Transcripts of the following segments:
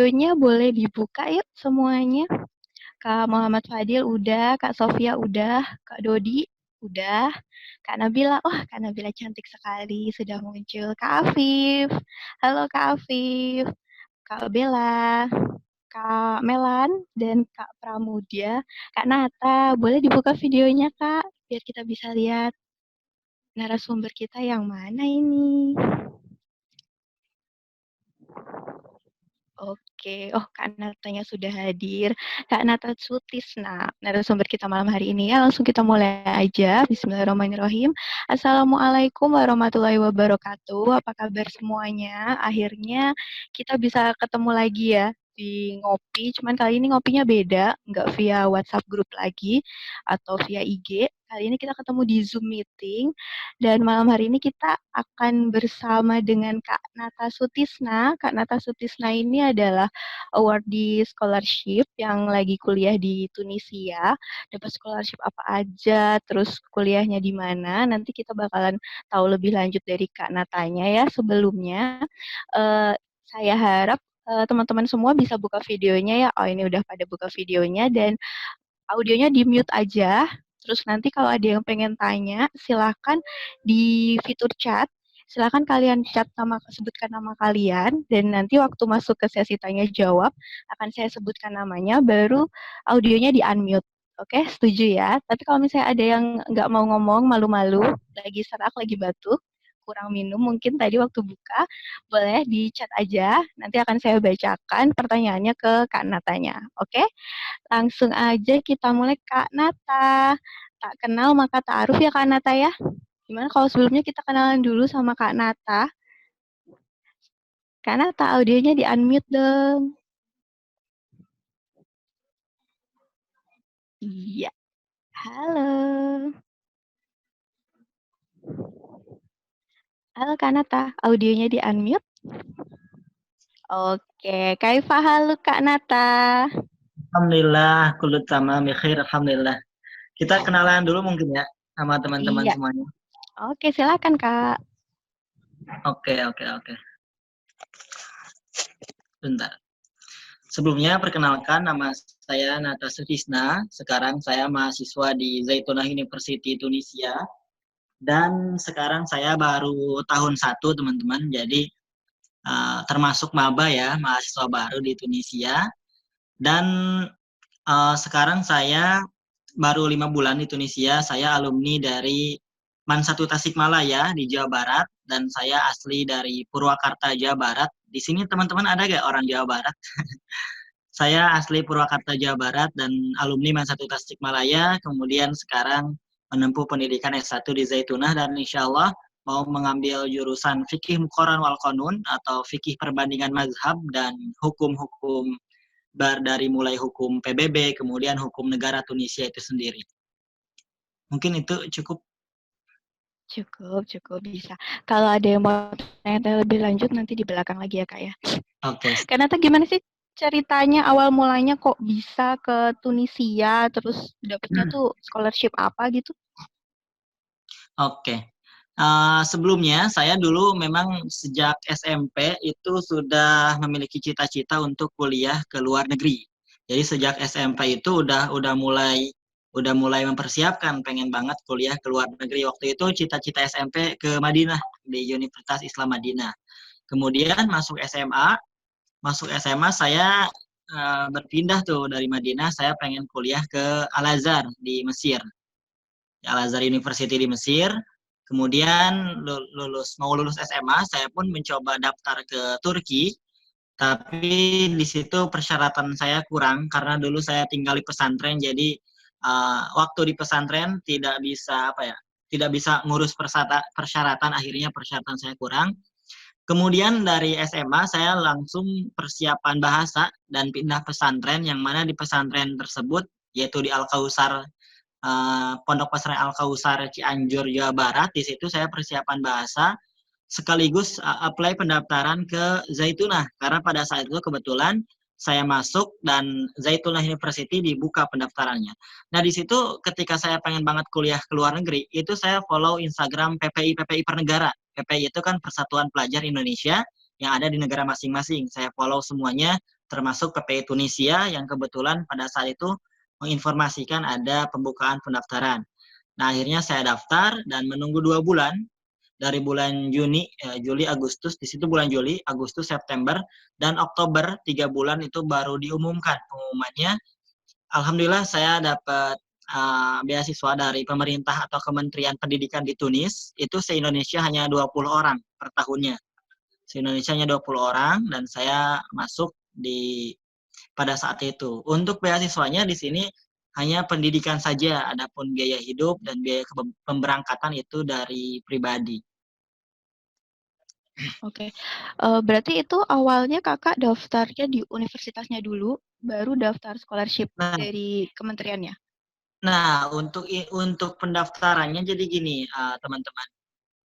videonya boleh dibuka yuk semuanya. Kak Muhammad Fadil udah, Kak Sofia udah, Kak Dodi udah, Kak Nabila, Kak Nabila cantik sekali sudah muncul. Kak Afif, halo Kak Afif, Kak Bella, Kak Melan, dan Kak Pramudia. Kak Nata, boleh dibuka videonya Kak, biar kita bisa lihat narasumber kita yang mana ini. Oke, Kak Natanya sudah hadir. Kak Nata Sutisna, narasumber kita malam hari ini ya. Langsung kita mulai aja. Bismillahirrahmanirrahim. Assalamualaikum warahmatullahi wabarakatuh. Apa kabar semuanya? Akhirnya kita bisa ketemu lagi ya di ngopi. Cuman kali ini ngopinya beda, nggak via WhatsApp group lagi atau via IG. Kali ini kita ketemu di Zoom meeting. Dan malam hari ini kita akan bersama dengan Kak Nata Sutisna. Kak Nata Sutisna ini adalah awardee scholarship yang lagi kuliah di Tunisia. Dapat scholarship apa aja, terus kuliahnya di mana. Nanti kita bakalan tahu lebih lanjut dari Kak Natanya ya. Sebelumnya, saya harap teman-teman semua bisa buka videonya ya. Ini udah pada buka videonya dan audionya di mute aja. Terus nanti kalau ada yang pengen tanya, silakan di fitur chat. Silakan kalian chat sebutkan nama kalian dan nanti waktu masuk ke sesi tanya jawab akan saya sebutkan namanya baru audionya di unmute. Oke, setuju ya. Tapi kalau misalnya ada yang nggak mau ngomong, malu-malu, lagi serak, lagi batuk, kurang minum mungkin tadi waktu buka, boleh di chat aja. Nanti akan saya bacakan pertanyaannya ke Kak Natanya. Oke? Langsung aja kita mulai Kak Nata. Tak kenal maka ta'aruf ya Kak Nata ya. Gimana kalau sebelumnya kita kenalan dulu sama Kak Nata? Kak Nata audionya di unmute dong. Iya. Halo. Halo Kak Nata, audionya di unmute. Oke, kaifa halu Kak Nata? Alhamdulillah, kulut tamam, khair, alhamdulillah. Kita kenalan dulu mungkin ya sama teman-teman Iya. semuanya. Oke, silakan Kak. Oke. Bentar. Sebelumnya perkenalkan nama saya Nata Sutisna. Sekarang saya mahasiswa di Zaitunah University Tunisia. Dan sekarang saya baru tahun 1 teman-teman. Jadi termasuk maba ya, mahasiswa baru di Tunisia. Dan sekarang saya baru 5 bulan di Tunisia. Saya alumni dari MAN 1 Tasikmalaya di Jawa Barat dan saya asli dari Purwakarta, Jawa Barat. Di sini teman-teman ada gak orang Jawa Barat? Saya asli Purwakarta, Jawa Barat dan alumni MAN 1 Tasikmalaya. Kemudian sekarang menempuh pendidikan S1 di Zaitunah dan insya Allah mau mengambil jurusan fikih Muqaran wal Qanun atau fikih perbandingan mazhab dan hukum-hukum dari mulai hukum PBB, kemudian hukum negara Tunisia itu sendiri. Mungkin itu cukup. Cukup bisa. Kalau ada yang mau tanya lebih lanjut nanti di belakang lagi ya Kak ya. Oke. Karena tuh gimana sih ceritanya awal mulanya kok bisa ke Tunisia terus dapetnya tuh scholarship apa gitu? Oke. Sebelumnya saya dulu memang sejak SMP itu sudah memiliki cita-cita untuk kuliah ke luar negeri. Jadi sejak SMP itu udah mulai mempersiapkan pengen banget kuliah ke luar negeri. Waktu itu cita-cita SMP ke Madinah di Universitas Islam Madinah. Kemudian masuk SMA saya berpindah tuh dari Madinah, saya pengen kuliah ke Al-Azhar di Mesir. Al-Azhar University di Mesir. Kemudian mau lulus SMA, saya pun mencoba daftar ke Turki, tapi di situ persyaratan saya kurang karena dulu saya tinggal di pesantren, jadi waktu di pesantren tidak bisa ngurus persyaratan, akhirnya persyaratan saya kurang. Kemudian dari SMA saya langsung persiapan bahasa dan pindah pesantren yang mana di pesantren tersebut yaitu di Al-Kausar, Pondok Pesantren Al-Kausar Cianjur Jawa Barat. Di situ saya persiapan bahasa sekaligus apply pendaftaran ke Zaitunah karena pada saat itu kebetulan saya masuk dan Zaitunah University dibuka pendaftarannya. Nah di situ ketika saya pengen banget kuliah ke luar negeri, itu saya follow Instagram PPI per negara. PPI itu kan Persatuan Pelajar Indonesia yang ada di negara masing-masing. Saya follow semuanya termasuk PPI Tunisia yang kebetulan pada saat itu menginformasikan ada pembukaan pendaftaran. Nah, akhirnya saya daftar dan menunggu 2 bulan, dari bulan Juli, Agustus, di situ bulan Juli, Agustus, September, dan Oktober, 3 bulan itu baru diumumkan pengumumannya. Alhamdulillah saya dapat beasiswa dari pemerintah atau Kementerian Pendidikan di Tunis, itu se-Indonesia hanya 20 orang per tahunnya. Se-Indonesia hanya 20 orang, dan saya masuk pada saat itu. Untuk beasiswanya di sini hanya pendidikan saja, adapun biaya hidup dan biaya pemberangkatan itu dari pribadi. Oke. Berarti itu awalnya Kakak daftarnya di universitasnya dulu, baru daftar scholarship Nah, dari kementeriannya? untuk pendaftarannya jadi gini, teman-teman.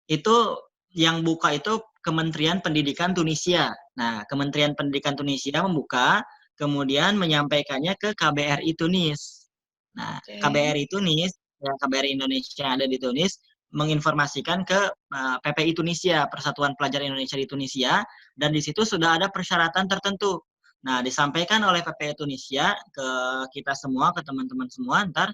Itu yang buka itu Kementerian Pendidikan Tunisia. Nah, Kementerian Pendidikan Tunisia membuka, kemudian menyampaikannya ke KBRI Tunis. Nah, Oke. KBRI Tunis, ya KBRI Indonesia yang ada di Tunis, menginformasikan ke PPI Tunisia, Persatuan Pelajar Indonesia di Tunisia, dan di situ sudah ada persyaratan tertentu. Nah, disampaikan oleh PPI Tunisia ke kita semua, ke teman-teman semua, ntar.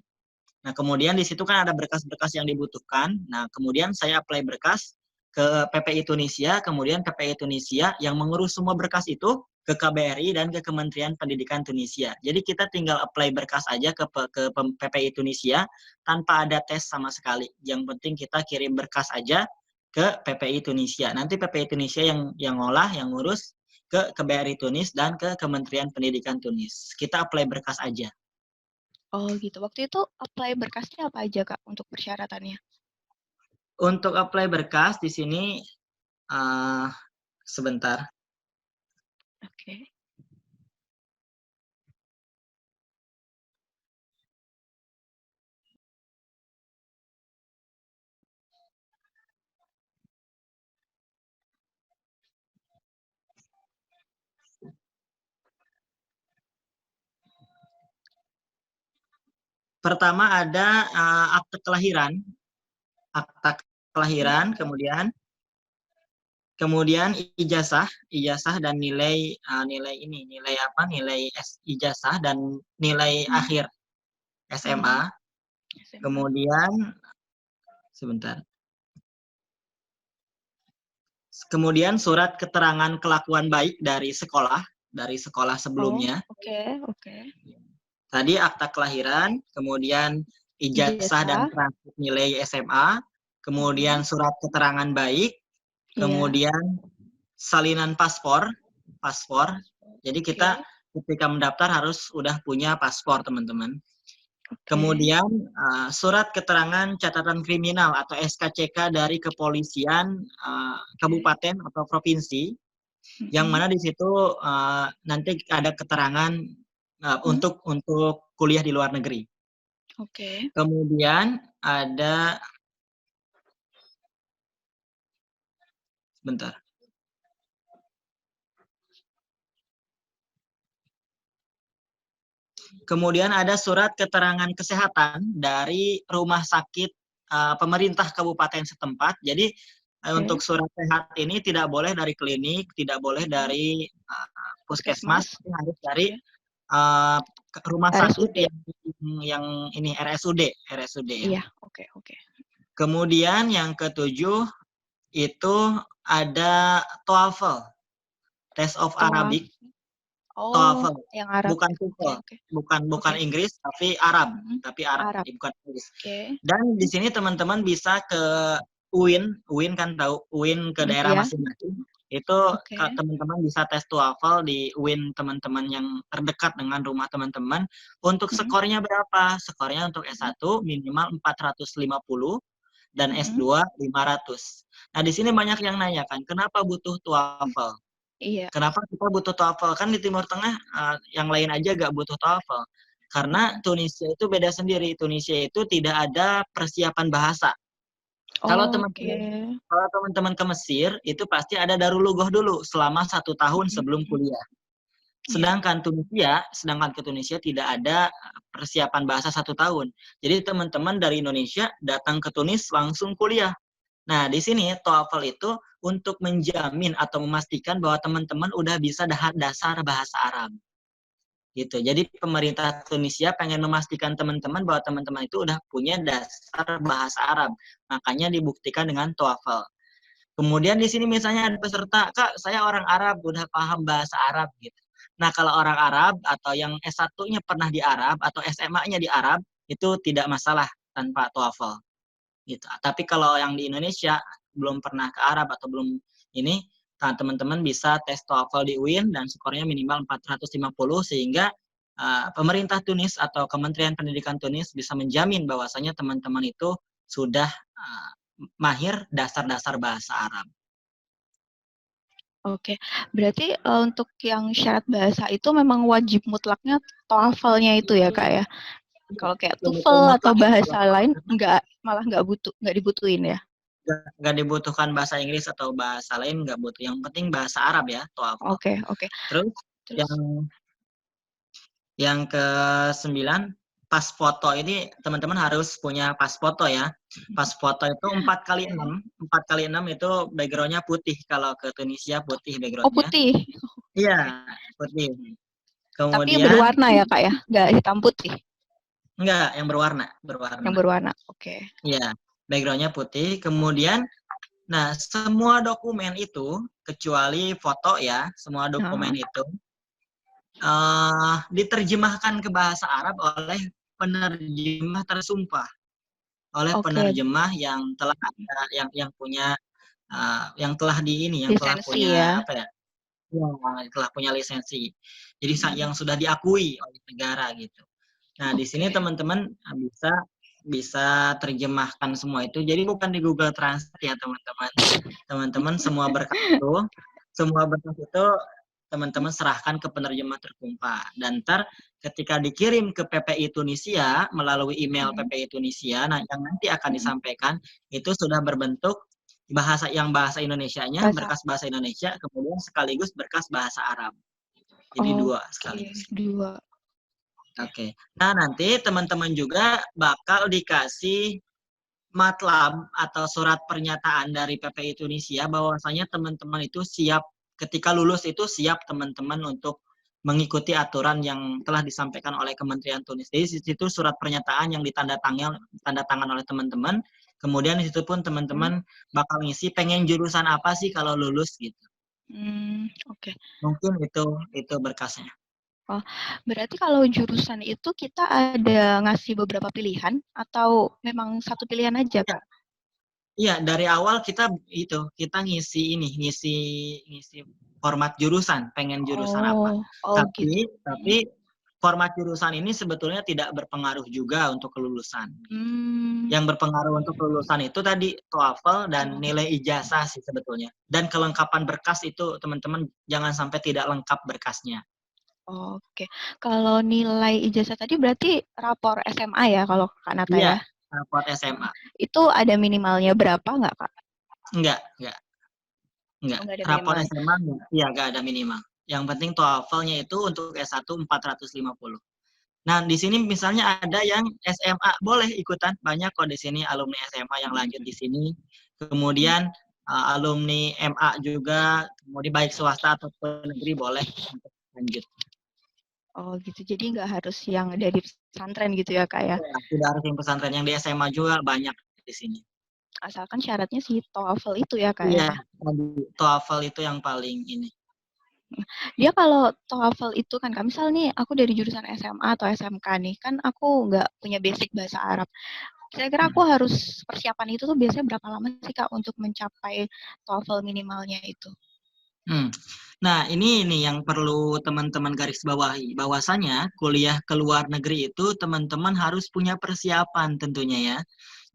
Nah, kemudian di situ kan ada berkas-berkas yang dibutuhkan. Nah, kemudian saya apply berkas ke PPI Tunisia, kemudian PPI Tunisia yang mengurus semua berkas itu ke KBRI dan ke Kementerian Pendidikan Tunisia. Jadi kita tinggal apply berkas aja ke PPI Tunisia tanpa ada tes sama sekali. Yang penting kita kirim berkas aja ke PPI Tunisia. Nanti PPI Tunisia yang ngolah, yang ngurus ke KBRI Tunis dan ke Kementerian Pendidikan Tunis. Kita apply berkas aja. Oh gitu. Waktu itu apply berkasnya apa aja Kak untuk persyaratannya? Untuk apply berkas di sini sebentar. Oke. Pertama ada akte kelahiran, Iya. kemudian ijazah dan nilai ijazah dan nilai Hmm. akhir SMA. SMA. Kemudian sebentar. Kemudian surat keterangan kelakuan baik dari sekolah Oh, sebelumnya. oke, oke. Tadi akta kelahiran, kemudian ijazah dan Ijazah. transkrip nilai SMA, kemudian surat keterangan baik, Iya. kemudian salinan paspor. Jadi kita Oke, ketika mendaftar harus udah punya paspor, teman-teman. oke. Kemudian surat keterangan catatan kriminal atau SKCK dari kepolisian Oke. kabupaten atau provinsi, yang mana di situ nanti ada keterangan Hmm. untuk kuliah di luar negeri. Oke. Kemudian ada bentar. Kemudian ada surat keterangan kesehatan dari rumah sakit pemerintah kabupaten setempat. Jadi untuk Oke. surat sehat ini tidak boleh dari klinik, tidak boleh Hmm. dari puskesmas, Puskesmas. tapi harus dari Oke. uh, rumah sakit RSUD. yang ini RSUD ya. Iya, oke, oke. Kemudian yang ketujuh itu ada TOEFL, Test of Toa. Arabic, Oh, TOEFL, yang Arab bukan ya. Oke, TOEFL, oke. bukan Oke. Inggris tapi Arab, Hmm. Arab. jadi bukan Inggris. Oke. Dan di sini teman-teman bisa ke UIN kan tahu UIN ke daerah Iya. masing-masing. Itu Oke. teman-teman bisa tes TOEFL di UIN teman-teman yang terdekat dengan rumah teman-teman. Untuk Hmm. skornya berapa? Skornya untuk S1 minimal 450 dan Hmm. S2 500. Nah, di sini banyak yang nanya kan, kenapa butuh TOEFL? Iya. Kenapa kita butuh TOEFL? Kan di Timur Tengah yang lain aja gak butuh TOEFL. Karena Tunisia itu beda sendiri. Tunisia itu tidak ada persiapan bahasa. Kalau Oke. teman-teman ke Mesir, itu pasti ada darulugoh dulu selama 1 tahun sebelum kuliah. Iya. Sedangkan ke Tunisia tidak ada persiapan bahasa 1 tahun. Jadi teman-teman dari Indonesia datang ke Tunis langsung kuliah. Nah, di sini TOEFL itu untuk menjamin atau memastikan bahwa teman-teman udah bisa dasar bahasa Arab. Gitu. Jadi pemerintah Tunisia pengen memastikan teman-teman bahwa teman-teman itu udah punya dasar bahasa Arab. Makanya dibuktikan dengan TOEFL. Kemudian di sini misalnya ada peserta, Kak, saya orang Arab, udah paham bahasa Arab gitu. Nah, kalau orang Arab atau yang S1-nya pernah di Arab atau SMA-nya di Arab, itu tidak masalah tanpa TOEFL gitu. Tapi kalau yang di Indonesia belum pernah ke Arab atau belum ini, teman-teman bisa tes TOEFL di UIN dan skornya minimal 450 sehingga pemerintah Tunis atau Kementerian Pendidikan Tunis bisa menjamin bahwasanya teman-teman itu sudah mahir dasar-dasar bahasa Arab. Oke, berarti untuk yang syarat bahasa itu memang wajib mutlaknya TOEFL-nya itu ya Kak ya? Kalau kayak Betul TOEFL atau mutlak itu bahasa lain malah nggak dibutuhin ya? nggak dibutuhkan bahasa Inggris atau bahasa lain, nggak butuh. Yang penting bahasa Arab ya, TOEFL. Oke, oke. Terus Terus yang ke-9, pas foto ini teman-teman harus punya pas foto ya. Pas foto itu 4x6. 4x6 itu background-nya putih. Kalau ke Tunisia putih oh background-nya. putih. Oke. Iya, putih. Tapi Kemudian, berwarna ya Kak ya? Nggak hitam putih, enggak, yang berwarna. yang Berwarna. berwarna. Oke. Iya, background-nya putih. Kemudian, nah semua dokumen itu, kecuali foto ya, semua Nah, dokumen itu diterjemahkan ke bahasa Arab oleh penerjemah tersumpah, oleh oke. penerjemah yang telah ada, yang punya yang telah yang telah Lisensi ya. punya apa ya? Yang telah punya lisensi. Jadi yang sudah diakui oleh negara gitu. Nah, di sini Oke. teman-teman bisa bisa terjemahkan semua itu. Jadi bukan di Google Translate ya, teman-teman. Teman-teman semua berkas itu teman-teman serahkan ke penerjemah tersumpah. Dan ntar ketika dikirim ke PPI Tunisia melalui email Mm, PPI Tunisia, nah yang nanti akan mm. disampaikan itu sudah berbentuk bahasa Indonesianya, Bahasa. berkas bahasa Indonesia, kemudian sekaligus berkas bahasa Arab. Jadi dua Oke, sekaligus. dua. Oke. Oke. Nah, nanti teman-teman juga bakal dikasih matlab atau surat pernyataan dari PPI Tunisia bahwasanya teman-teman itu siap ketika lulus itu siap teman-teman untuk mengikuti aturan yang telah disampaikan oleh Kementerian Tunis. Jadi di situ surat pernyataan yang tanda tangan oleh teman-teman. Kemudian di situ pun Hmm. teman-teman bakal ngisi pengen jurusan apa sih kalau lulus gitu. Oke. Mungkin itu berkasnya. Oh, berarti kalau jurusan itu kita ada ngasih beberapa pilihan atau memang satu pilihan aja, Iya, Kak? iya, dari awal kita ngisi format jurusan, pengen jurusan apa. Oh Tapi gitu. tapi format jurusan ini sebetulnya tidak berpengaruh juga untuk kelulusan. Hmm, Yang berpengaruh untuk kelulusan itu tadi TOEFL dan oh, nilai ijazah sih sebetulnya. Dan kelengkapan berkas itu teman-teman jangan sampai tidak lengkap berkasnya. oke. Kalau nilai ijazah tadi berarti rapor SMA ya kalau Kak Nata Iya, ya? raport SMA. Itu ada minimalnya berapa nggak, Kak? Enggak. Oh, Enggak, nggak ada rapor minimalnya. SMA enggak. Iya, enggak ada minimal. Yang penting TOEFL-nya itu untuk S1 450. Nah, di sini misalnya ada yang SMA boleh ikutan, banyak kok di sini alumni SMA yang lanjut di sini. Kemudian alumni MA juga, kemudian baik swasta ataupun negeri boleh untuk lanjut. Oh gitu. Jadi nggak harus yang dari pesantren gitu ya, Kak ya? Ya, tidak harus yang pesantren, yang di SMA juga banyak di sini. Asalkan syaratnya si TOEFL itu ya, Kak Iya, ya? tadi TOEFL itu yang paling ini. Dia kalau TOEFL itu kan, Kak, misal nih aku dari jurusan SMA atau SMK nih, kan aku nggak punya basic bahasa Arab. Kira-kira aku harus persiapan itu tuh biasanya berapa lama sih, Kak, untuk mencapai TOEFL minimalnya itu? Hmm. Nah, ini yang perlu teman-teman garis bawahi. Bahwasanya kuliah ke luar negeri itu teman-teman harus punya persiapan tentunya ya.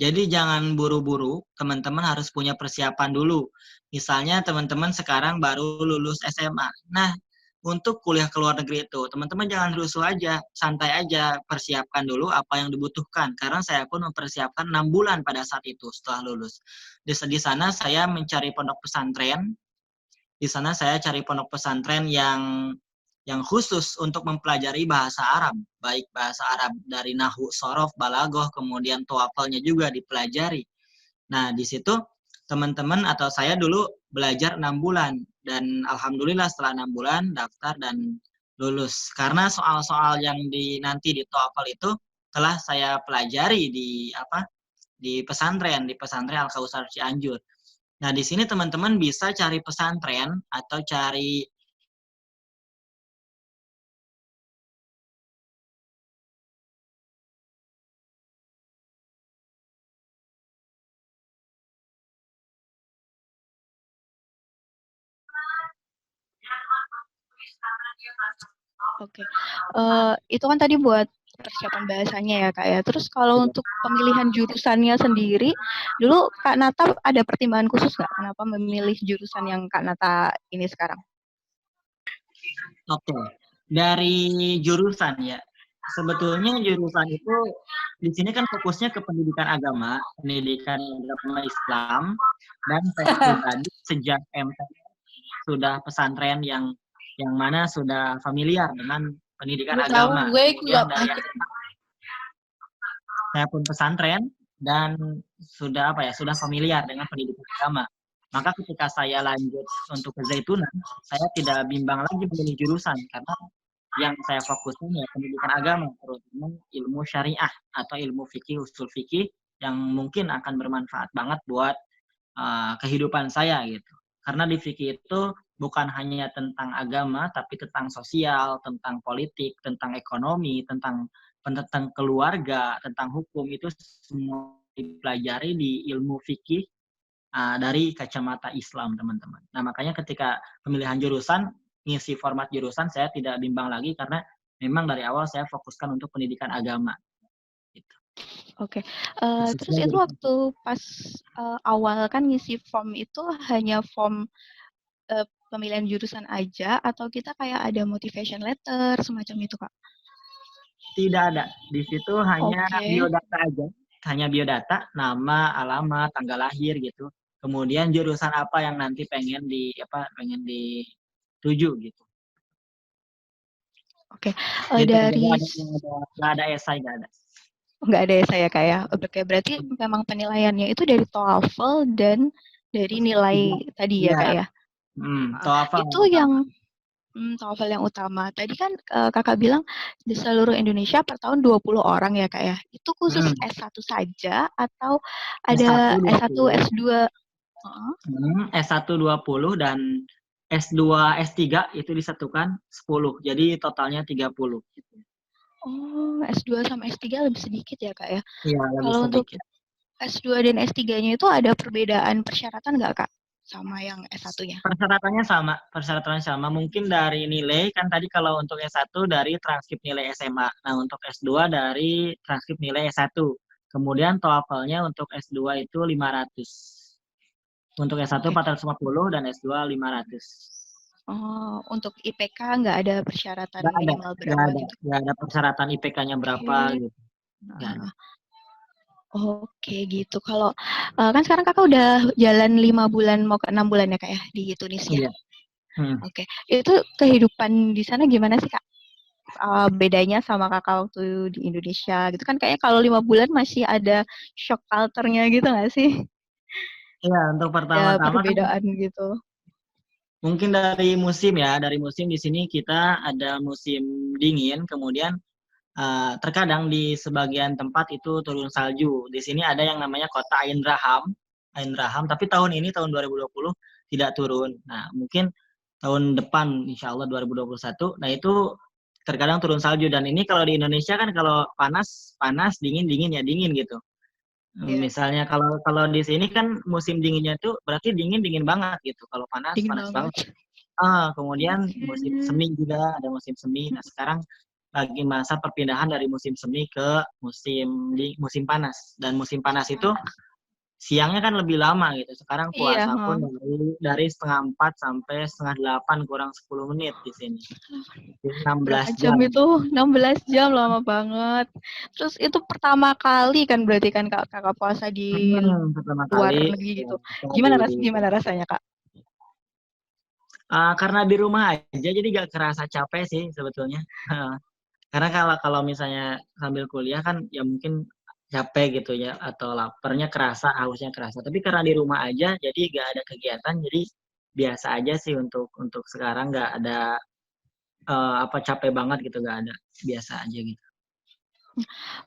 Jadi jangan buru-buru, teman-teman harus punya persiapan dulu. Misalnya teman-teman sekarang baru lulus SMA. Nah, untuk kuliah ke luar negeri itu, teman-teman jangan rusuh aja, santai aja, persiapkan dulu apa yang dibutuhkan. Karena saya pun mempersiapkan 6 bulan pada saat itu setelah lulus. Di sana saya mencari pondok pesantren. Di sana saya cari pondok pesantren yang khusus untuk mempelajari bahasa Arab, baik bahasa Arab dari nahwu, sorof, balagoh, kemudian TOEFL-nya juga dipelajari. Nah, di situ teman-teman atau saya dulu belajar 6 bulan dan alhamdulillah setelah 6 bulan daftar dan lulus karena soal-soal yang nanti di TOEFL itu telah saya pelajari di pesantren Al Kausar Cianjur. Nah, di sini teman-teman bisa cari pesantren atau cari Oke. Itu kan tadi buat persiapan bahasanya ya, Kak, ya. Terus kalau untuk pemilihan jurusannya sendiri, dulu Kak Nata ada pertimbangan khusus nggak kenapa memilih jurusan yang Kak Nata ini sekarang? Oke, dari jurusan ya. Sebetulnya jurusan itu di sini kan fokusnya ke pendidikan agama Islam, dan saya pribadi sejak MT sudah pesantren yang mana sudah familiar dengan pendidikan Lu tahu agama. gue Kemudian nggak dari pakai. saya pun pesantren dan sudah sudah familiar dengan pendidikan agama. Maka ketika saya lanjut untuk ke Zaitunan, saya tidak bimbang lagi memilih jurusan karena yang saya fokuskan ya pendidikan agama, terutama ilmu syariah atau ilmu fikih, usul fikih yang mungkin akan bermanfaat banget buat kehidupan saya gitu. Karena di fikih itu bukan hanya tentang agama, tapi tentang sosial, tentang politik, tentang ekonomi, tentang keluarga, tentang hukum, itu semua dipelajari di ilmu fikih dari kacamata Islam, teman-teman. Nah, makanya ketika pemilihan jurusan, ngisi format jurusan, saya tidak bimbang lagi karena memang dari awal saya fokuskan untuk pendidikan agama. Gitu. Oke. Terus itu waktu pas awal kan ngisi form itu hanya form pemilihan jurusan aja atau kita kayak ada motivation letter semacam itu, Kak? Tidak ada. Di situ hanya biodata aja. Hanya biodata, nama, alamat, tanggal lahir gitu. Kemudian jurusan apa yang nanti pengen dituju gitu. Oke. Dari nggak ada esai, nggak ada. Nggak ada esai ya, Kak ya? Oke, berarti memang penilaiannya itu dari TOEFL dan dari nilai tadi ya, Kak ya? TOEFL itu yang TOEFL yang utama. Tadi kan Kakak bilang di seluruh Indonesia per tahun 20 orang ya, Kak ya. Itu khusus S1 saja atau ada S1, S2? S1 20 dan S2, S3 itu disatukan 10. Jadi totalnya 30. Oh, S2 sama S3 lebih sedikit ya, Kak ya? Iya, lebih Kalau sedikit. untuk S2 dan S3-nya itu ada perbedaan persyaratan nggak, Kak? Sama yang S1-nya? Persyaratannya sama. Mungkin dari nilai, kan tadi kalau untuk S1 dari transkrip nilai SMA. Nah, untuk S2 dari transkrip nilai S1. Kemudian TOEFL-nya untuk S2 itu 500. Untuk S1 450 dan S2 500. Oh, untuk IPK nggak ada persyaratan minimal berapa gitu? Nggak ada persyaratan IPK-nya berapa gitu. Nggak ada. Oke, gitu. Kalau kan sekarang Kakak udah jalan 5 bulan mau ke 6 bulan ya, Kak ya, di Tunisia? Iya. Oke. Itu kehidupan di sana gimana sih, Kak? Bedanya sama Kakak waktu di Indonesia gitu kan, kayaknya kalau 5 bulan masih ada shock culture-nya gitu nggak sih? Iya, untuk Ada pertama-tama kan perbedaan gitu. mungkin dari musim ya, dari musim di sini kita ada musim dingin, kemudian terkadang di sebagian tempat itu turun salju. Di sini ada yang namanya kota Ain Raham, tapi tahun ini tahun 2020 tidak turun. Nah, mungkin tahun depan insya Allah 2021, nah itu terkadang turun salju. Dan ini kalau di Indonesia kan kalau panas, dingin ya dingin gitu. Yeah. Misalnya kalau di sini kan musim dinginnya itu berarti dingin banget gitu. Kalau panas banget. Kemudian musim semi juga ada musim semi. Nah, sekarang lagi masa perpindahan dari musim semi ke musim panas. Dan musim panas itu siangnya kan lebih lama gitu. Sekarang puasa pun dari 3:30 sampai 7:30 kurang 10 menit di sini. 16 jam itu 16 jam lama banget. Terus itu pertama kali kan berarti kan Kakak puasa di luar negeri gitu. Gimana rasanya, Kak? Karena di rumah aja jadi gak kerasa capek sih sebetulnya. Karena kalau misalnya sambil kuliah kan ya mungkin capek gitu ya, atau laparnya kerasa, hausnya kerasa. Tapi karena di rumah aja, jadi nggak ada kegiatan, jadi biasa aja sih untuk sekarang nggak ada apa capek banget gitu, nggak ada, biasa aja gitu.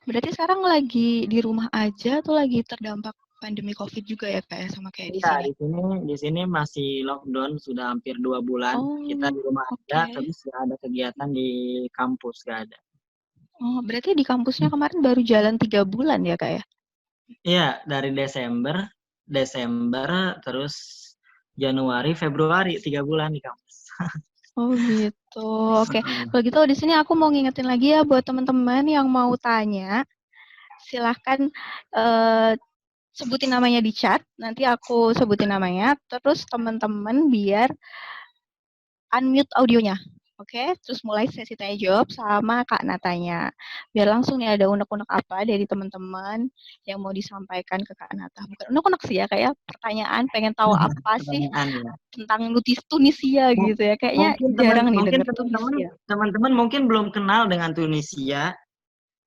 Berarti sekarang lagi di rumah aja atau lagi terdampak pandemi COVID juga ya Kak ya, sama kayak di Iya, sini? di sini masih lockdown sudah hampir 2 bulan. Kita Oh, di rumah aja, oke. terus nggak ada kegiatan di kampus, nggak ada. Oh, berarti di kampusnya kemarin baru jalan 3 bulan ya Kak ya? Iya, dari Desember, terus Januari, Februari, 3 bulan di kampus. Oh gitu. Oke, Heeh. kalau gitu di sini aku mau ngingetin lagi ya buat teman-teman yang mau tanya, silahkan eh, sebutin namanya di chat. Nanti aku sebutin namanya, terus teman-teman biar unmute audionya. Oke, terus mulai sesi tanya jawab sama Kak Natanya. Biar langsung nih ada unek-unek apa dari teman-teman yang mau disampaikan ke Kak Nata. Bukan unek-unek sih ya, kayak pertanyaan pengen tahu apa sih Pertanyaan ya. tentang Tunisia gitu ya. Kayaknya Mungkin jarang nih mungkin denger Tunisia. teman-teman mungkin belum kenal dengan Tunisia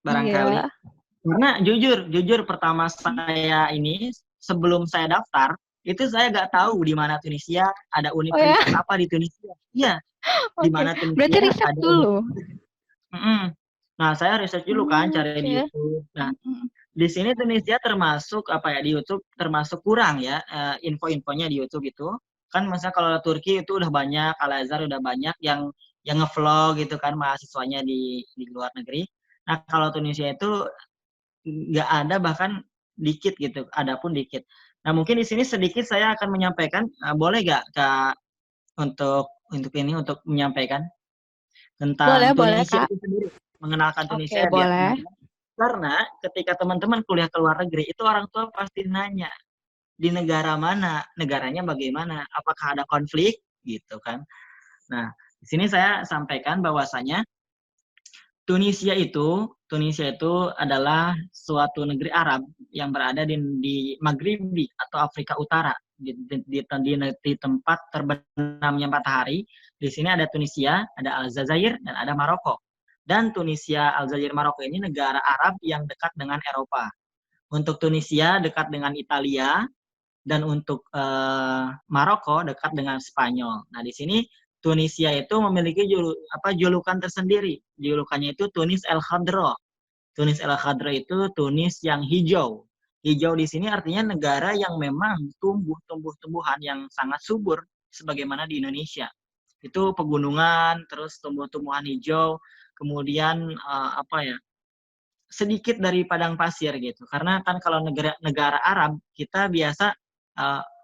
barangkali. Iya. Karena jujur pertama saya ini sebelum saya daftar itu saya nggak tahu di mana Tunisia, ada Oh ya, universitas apa di Tunisia. Iya, di oke. mana Berarti Tunisia riset ada dulu. Mm-mm. Nah, saya riset dulu kan cari di Oke. YouTube. Nah, Mm-mm. di sini Tunisia termasuk apa ya, di YouTube termasuk kurang ya info-infonya di YouTube itu. Kan misalnya kalau Turki itu udah banyak, Al-Azhar udah banyak yang ngevlog gitu kan mahasiswanya di luar negeri. Nah, kalau Tunisia itu nggak ada, bahkan dikit gitu, ada pun dikit. Nah, mungkin di sini sedikit saya akan menyampaikan, boleh nggak Kak untuk ini untuk menyampaikan Boleh, tentang boleh, Tunisia Kak. itu sendiri, mengenalkan Oke, Tunisia biar boleh. kenal. Karena ketika teman-teman kuliah ke luar negeri itu orang tua pasti nanya di negara mana, negaranya bagaimana, apakah ada konflik gitu kan. Nah, di sini saya sampaikan bahwasanya Tunisia itu adalah suatu negeri Arab yang berada di Maghribi atau Afrika Utara, di tempat terbenamnya matahari. Di sini ada Tunisia, ada Aljazair, dan ada Maroko. Dan Tunisia, Aljazair, Maroko ini negara Arab yang dekat dengan Eropa. Untuk Tunisia dekat dengan Italia, dan untuk Maroko dekat dengan Spanyol. Nah, di sini Tunisia itu memiliki julukan tersendiri. Julukannya itu Tunis El Khadra. Tunis El Khadra itu Tunis yang hijau. Hijau di sini artinya negara yang memang tumbuh-tumbuhan yang sangat subur sebagaimana di Indonesia. Itu pegunungan, terus tumbuh-tumbuhan hijau, kemudian apa ya? Sedikit dari padang pasir gitu. Karena kan kalau negara Arab kita biasa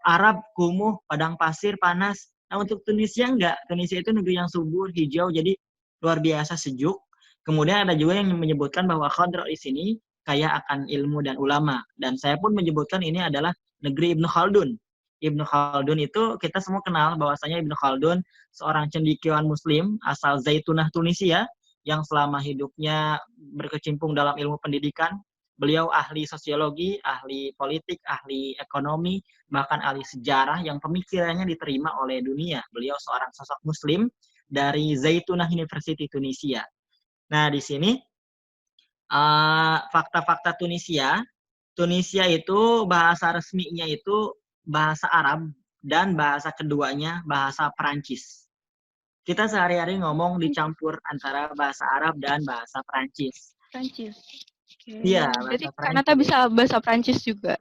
Arab kumuh, padang pasir, panas. Nah, untuk Tunisia enggak. Tunisia itu negeri yang subur, hijau, jadi luar biasa sejuk. Kemudian ada juga yang menyebutkan bahwa Khadra di sini kaya akan ilmu dan ulama. Dan saya pun menyebutkan ini adalah negeri Ibnu Khaldun. Ibnu Khaldun itu kita semua kenal bahwasanya Ibnu Khaldun seorang cendekiawan muslim asal Zaitunah, Tunisia, yang selama hidupnya berkecimpung dalam ilmu pendidikan. Beliau ahli sosiologi, ahli politik, ahli ekonomi, bahkan ahli sejarah yang pemikirannya diterima oleh dunia. Beliau seorang sosok muslim dari Zaitunah University Tunisia. Nah, di sini fakta-fakta Tunisia. Tunisia itu bahasa resminya itu bahasa Arab dan bahasa keduanya bahasa Perancis. Kita sehari-hari ngomong dicampur antara bahasa Arab dan bahasa Perancis. Prancis. Oke. Iya, Berarti bahasa Kak Nata Perancis. bisa bahasa Prancis juga.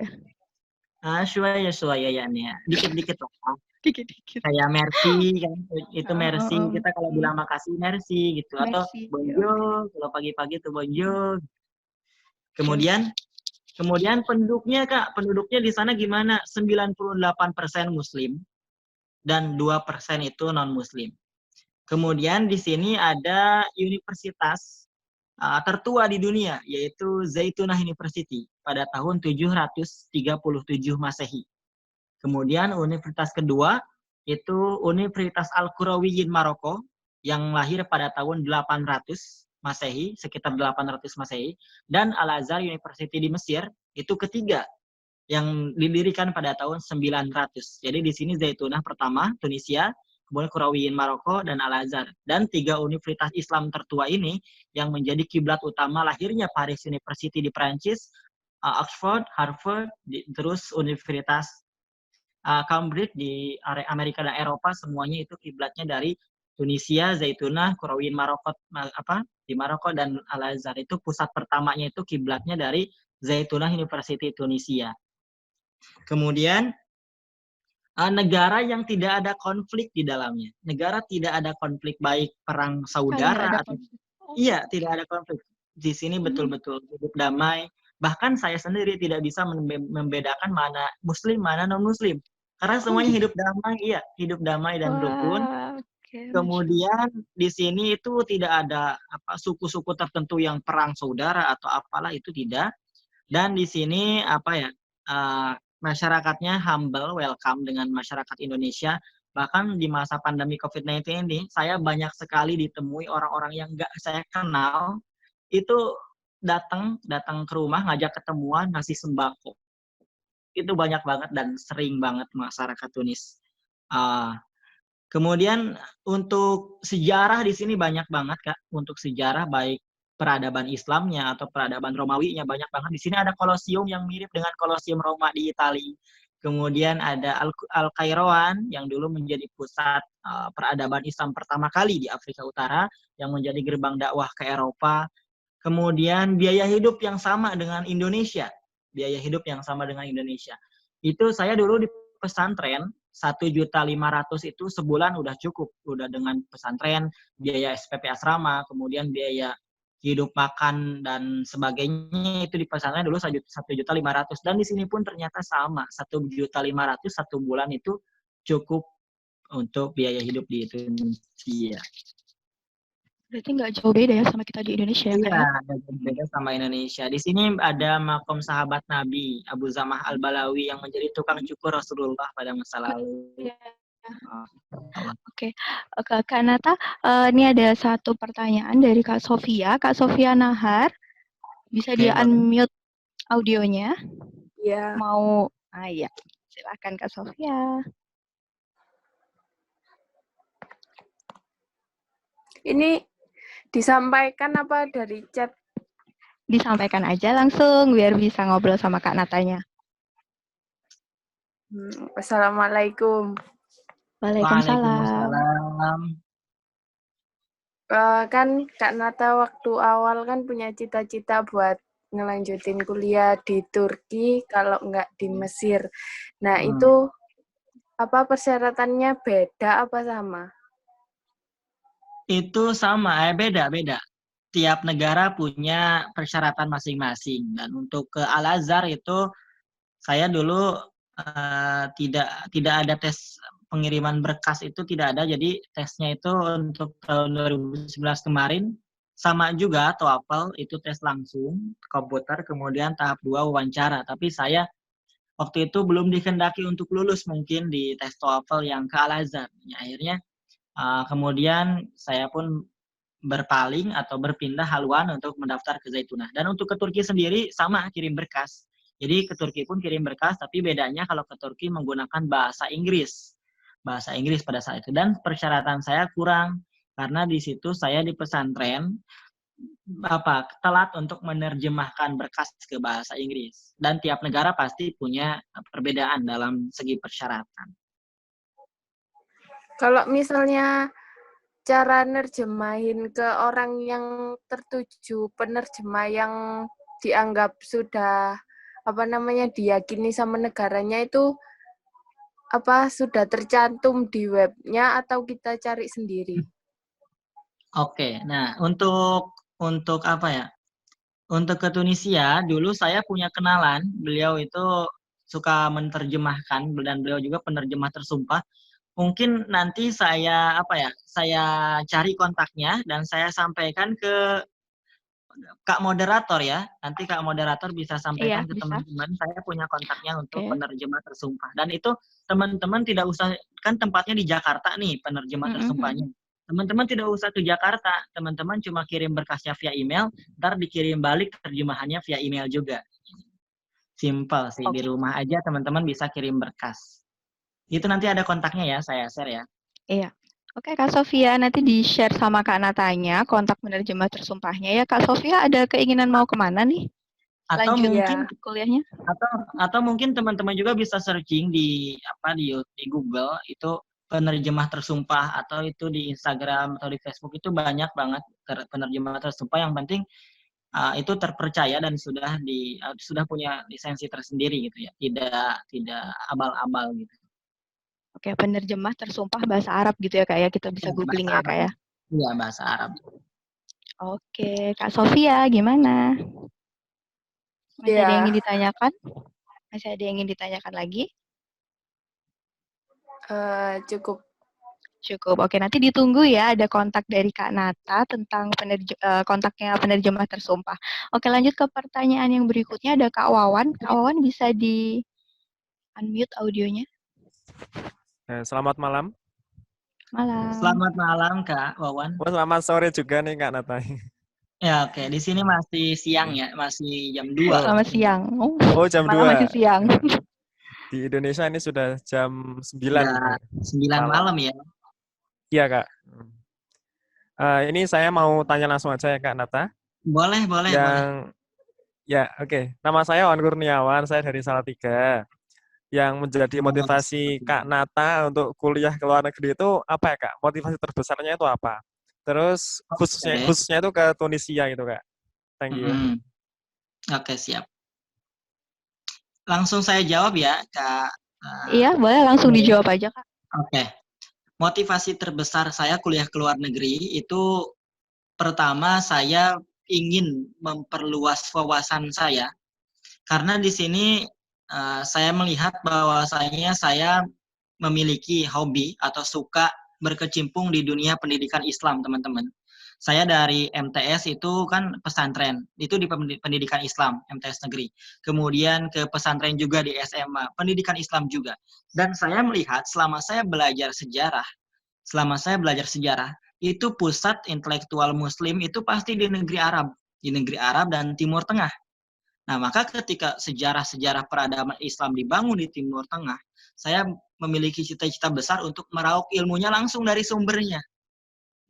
Suaya ya nih ya. Dikit-dikit lah. Dikit-dikit. Kayak merci kan, itu merci. Kita kalau Hmm. bilang makasih merci gitu, atau Merci. Oke. bonjour kalau pagi-pagi tuh bonjour. Oke. Kemudian kemudian penduduknya di sana gimana? 98% muslim dan 2% itu non muslim. Kemudian di sini ada universitas tertua di dunia, yaitu Zaitunah University pada tahun 737 Masehi. Kemudian universitas kedua itu Universitas Al-Qurawiyin Maroko yang lahir pada tahun 800 Masehi, sekitar 800 Masehi, dan Al-Azhar University di Mesir itu ketiga yang didirikan pada tahun 900. Jadi di sini Zaitunah pertama, Tunisia, kemudian Qurawiyin Maroko, dan Al-Azhar. Dan tiga universitas Islam tertua ini yang menjadi kiblat utama lahirnya Paris University di Prancis, Oxford, Harvard, terus Universitas Cambridge di area Amerika dan Eropa, semuanya itu kiblatnya dari Tunisia, Zaitunah, Kurawin Maroko, di Maroko, dan Al-Azhar. Itu pusat pertamanya itu kiblatnya dari Zaitunah University Tunisia. Kemudian negara yang tidak ada konflik di dalamnya. Negara tidak ada konflik, baik perang saudara atau iya, tidak ada konflik. Di sini betul-betul hidup damai. Bahkan saya sendiri tidak bisa membedakan mana muslim, mana non-muslim. Karena semuanya hidup damai, iya, hidup damai dan rukun. Kemudian di sini itu tidak ada suku-suku tertentu yang perang saudara atau apalah, itu tidak. Dan di sini masyarakatnya humble, welcome dengan masyarakat Indonesia. Bahkan di masa pandemi COVID-19 ini, saya banyak sekali ditemui orang-orang yang nggak saya kenal, itu datang ke rumah, ngajak ketemuan, ngasih sembako. Itu banyak banget dan sering banget masyarakat Tunis. Kemudian untuk sejarah di sini banyak banget, Kak. Untuk sejarah, baik peradaban Islamnya atau peradaban Romawinya, banyak banget. Di sini ada Kolosium yang mirip dengan Kolosium Roma di Italia. Kemudian ada Al-Qairoan yang dulu menjadi pusat peradaban Islam pertama kali di Afrika Utara, yang menjadi gerbang dakwah ke Eropa. Kemudian biaya hidup yang sama dengan Indonesia. Biaya hidup yang sama dengan Indonesia. Itu saya dulu di pesantren, 1.500.000 itu sebulan udah cukup. Udah dengan pesantren, biaya SPP asrama, kemudian biaya hidup makan dan sebagainya, itu di pesantren dulu 1.500.000. Dan di sini pun ternyata sama, 1.500.000 satu bulan itu cukup untuk biaya hidup di Indonesia. Berarti nggak jauh beda ya sama kita di Indonesia ya, Kak? Iya, ada beda sama Indonesia. Di sini ada makom sahabat Nabi, Abu Zamah Al-Balawi, yang menjadi tukang cukur Rasulullah pada masa lalu. Iya. Oke. Kak Nata, ini ada satu pertanyaan dari Kak Sofia. Kak Sofia Nahar, bisa dia unmute audionya? Iya. Mau, ya. Silakan Kak Sofia. Ini disampaikan apa dari chat? Disampaikan aja langsung biar bisa ngobrol sama Kak Natanya. Assalamualaikum. Waalaikumsalam. Kan Kak Nata waktu awal kan punya cita-cita buat ngelanjutin kuliah di Turki, kalau nggak di Mesir. Nah, itu apa persyaratannya beda apa sama? Itu sama, beda-beda. Tiap negara punya persyaratan masing-masing. Dan untuk ke Al-Azhar itu, saya dulu tidak ada tes pengiriman berkas, itu tidak ada. Jadi tesnya itu untuk tahun 2011 kemarin sama juga, TOEFL itu tes langsung komputer, kemudian tahap 2 wawancara. Tapi saya waktu itu belum dikehendaki untuk lulus mungkin di tes TOEFL yang ke Al-Azhar. Akhirnya kemudian saya pun berpaling atau berpindah haluan untuk mendaftar ke Zaitunah. Dan untuk ke Turki sendiri sama, kirim berkas. Jadi ke Turki pun kirim berkas, tapi bedanya kalau ke Turki menggunakan bahasa Inggris. Bahasa Inggris pada saat itu. Dan persyaratan saya kurang, karena di situ saya di pesantren telat untuk menerjemahkan berkas ke bahasa Inggris. Dan tiap negara pasti punya perbedaan dalam segi persyaratan. Kalau misalnya cara nerjemahin ke orang yang tertuju, penerjemah yang dianggap sudah diyakini sama negaranya, itu sudah tercantum di webnya atau kita cari sendiri? Oke, nah untuk untuk ke Tunisia dulu saya punya kenalan, beliau itu suka menerjemahkan dan beliau juga penerjemah tersumpah. Mungkin nanti saya cari kontaknya dan saya sampaikan ke Kak Moderator ya. Nanti Kak Moderator bisa sampaikan ke teman-teman. Saya punya kontaknya untuk penerjemah tersumpah. Dan itu teman-teman tidak usah, kan tempatnya di Jakarta nih penerjemah tersumpahnya. Teman-teman tidak usah ke Jakarta. Teman-teman cuma kirim berkasnya via email, ntar dikirim balik terjemahannya via email juga. Simple sih, di rumah aja teman-teman bisa kirim berkas. Itu nanti ada kontaknya ya, saya share ya. Iya. Oke, Kak Sofia, nanti di-share sama Kak Natanya kontak penerjemah tersumpahnya ya. Kak Sofia ada keinginan mau kemana nih? Atau lanjut mungkin kuliahnya? atau mungkin teman-teman juga bisa searching di di Google itu penerjemah tersumpah, atau itu di Instagram atau di Facebook itu banyak banget penerjemah tersumpah. Yang penting itu terpercaya dan sudah punya lisensi tersendiri gitu ya, tidak abal-abal gitu. Oke, penerjemah tersumpah bahasa Arab gitu ya, Kak ya. Kita bisa Ya, bahasa googling ya, Arab. Kak ya. Iya, bahasa Arab. Oke, Kak Sofia gimana? Masih ada yang Ya, ingin ditanyakan? Masih ada yang ingin ditanyakan lagi? cukup. Cukup. Oke, nanti ditunggu ya ada kontak dari Kak Nata tentang kontaknya penerjemah tersumpah. Oke, lanjut ke pertanyaan yang berikutnya. Ada Kak Wawan. Kak Wawan bisa di unmute audionya. Selamat malam. Malam. Selamat malam Kak Wawan. Oh, selamat sore juga nih Kak Nata. Ya, oke. Di sini masih siang ya, masih jam 2. Selamat siang. Oh, jam malam 2. masih siang. Di Indonesia ini sudah jam 9. Sudah 9 malam ya. Iya, Kak. Ini saya mau tanya langsung aja ya Kak Nata. Boleh. Ya, oke. Nama saya Wan Kurniawan, saya dari Salatiga. Yang menjadi motivasi Kak Nata untuk kuliah ke luar negeri itu apa ya Kak? Motivasi terbesarnya itu apa? Terus khususnya itu ke Tunisia gitu Kak. Thank you. Oke, siap. Langsung saya jawab ya Kak. Iya, boleh langsung dijawab aja Kak. Oke. Motivasi terbesar saya kuliah ke luar negeri itu pertama saya ingin memperluas wawasan saya. Karena di sini saya melihat bahwasanya saya memiliki hobi atau suka berkecimpung di dunia pendidikan Islam, teman-teman. Saya dari MTS itu kan pesantren, itu di pendidikan Islam, MTS negeri. Kemudian ke pesantren juga di SMA, pendidikan Islam juga. Dan saya melihat selama saya belajar sejarah, itu pusat intelektual Muslim itu pasti di negeri Arab dan Timur Tengah. Nah, maka ketika sejarah-sejarah peradaban Islam dibangun di Timur Tengah, saya memiliki cita-cita besar untuk meraup ilmunya langsung dari sumbernya.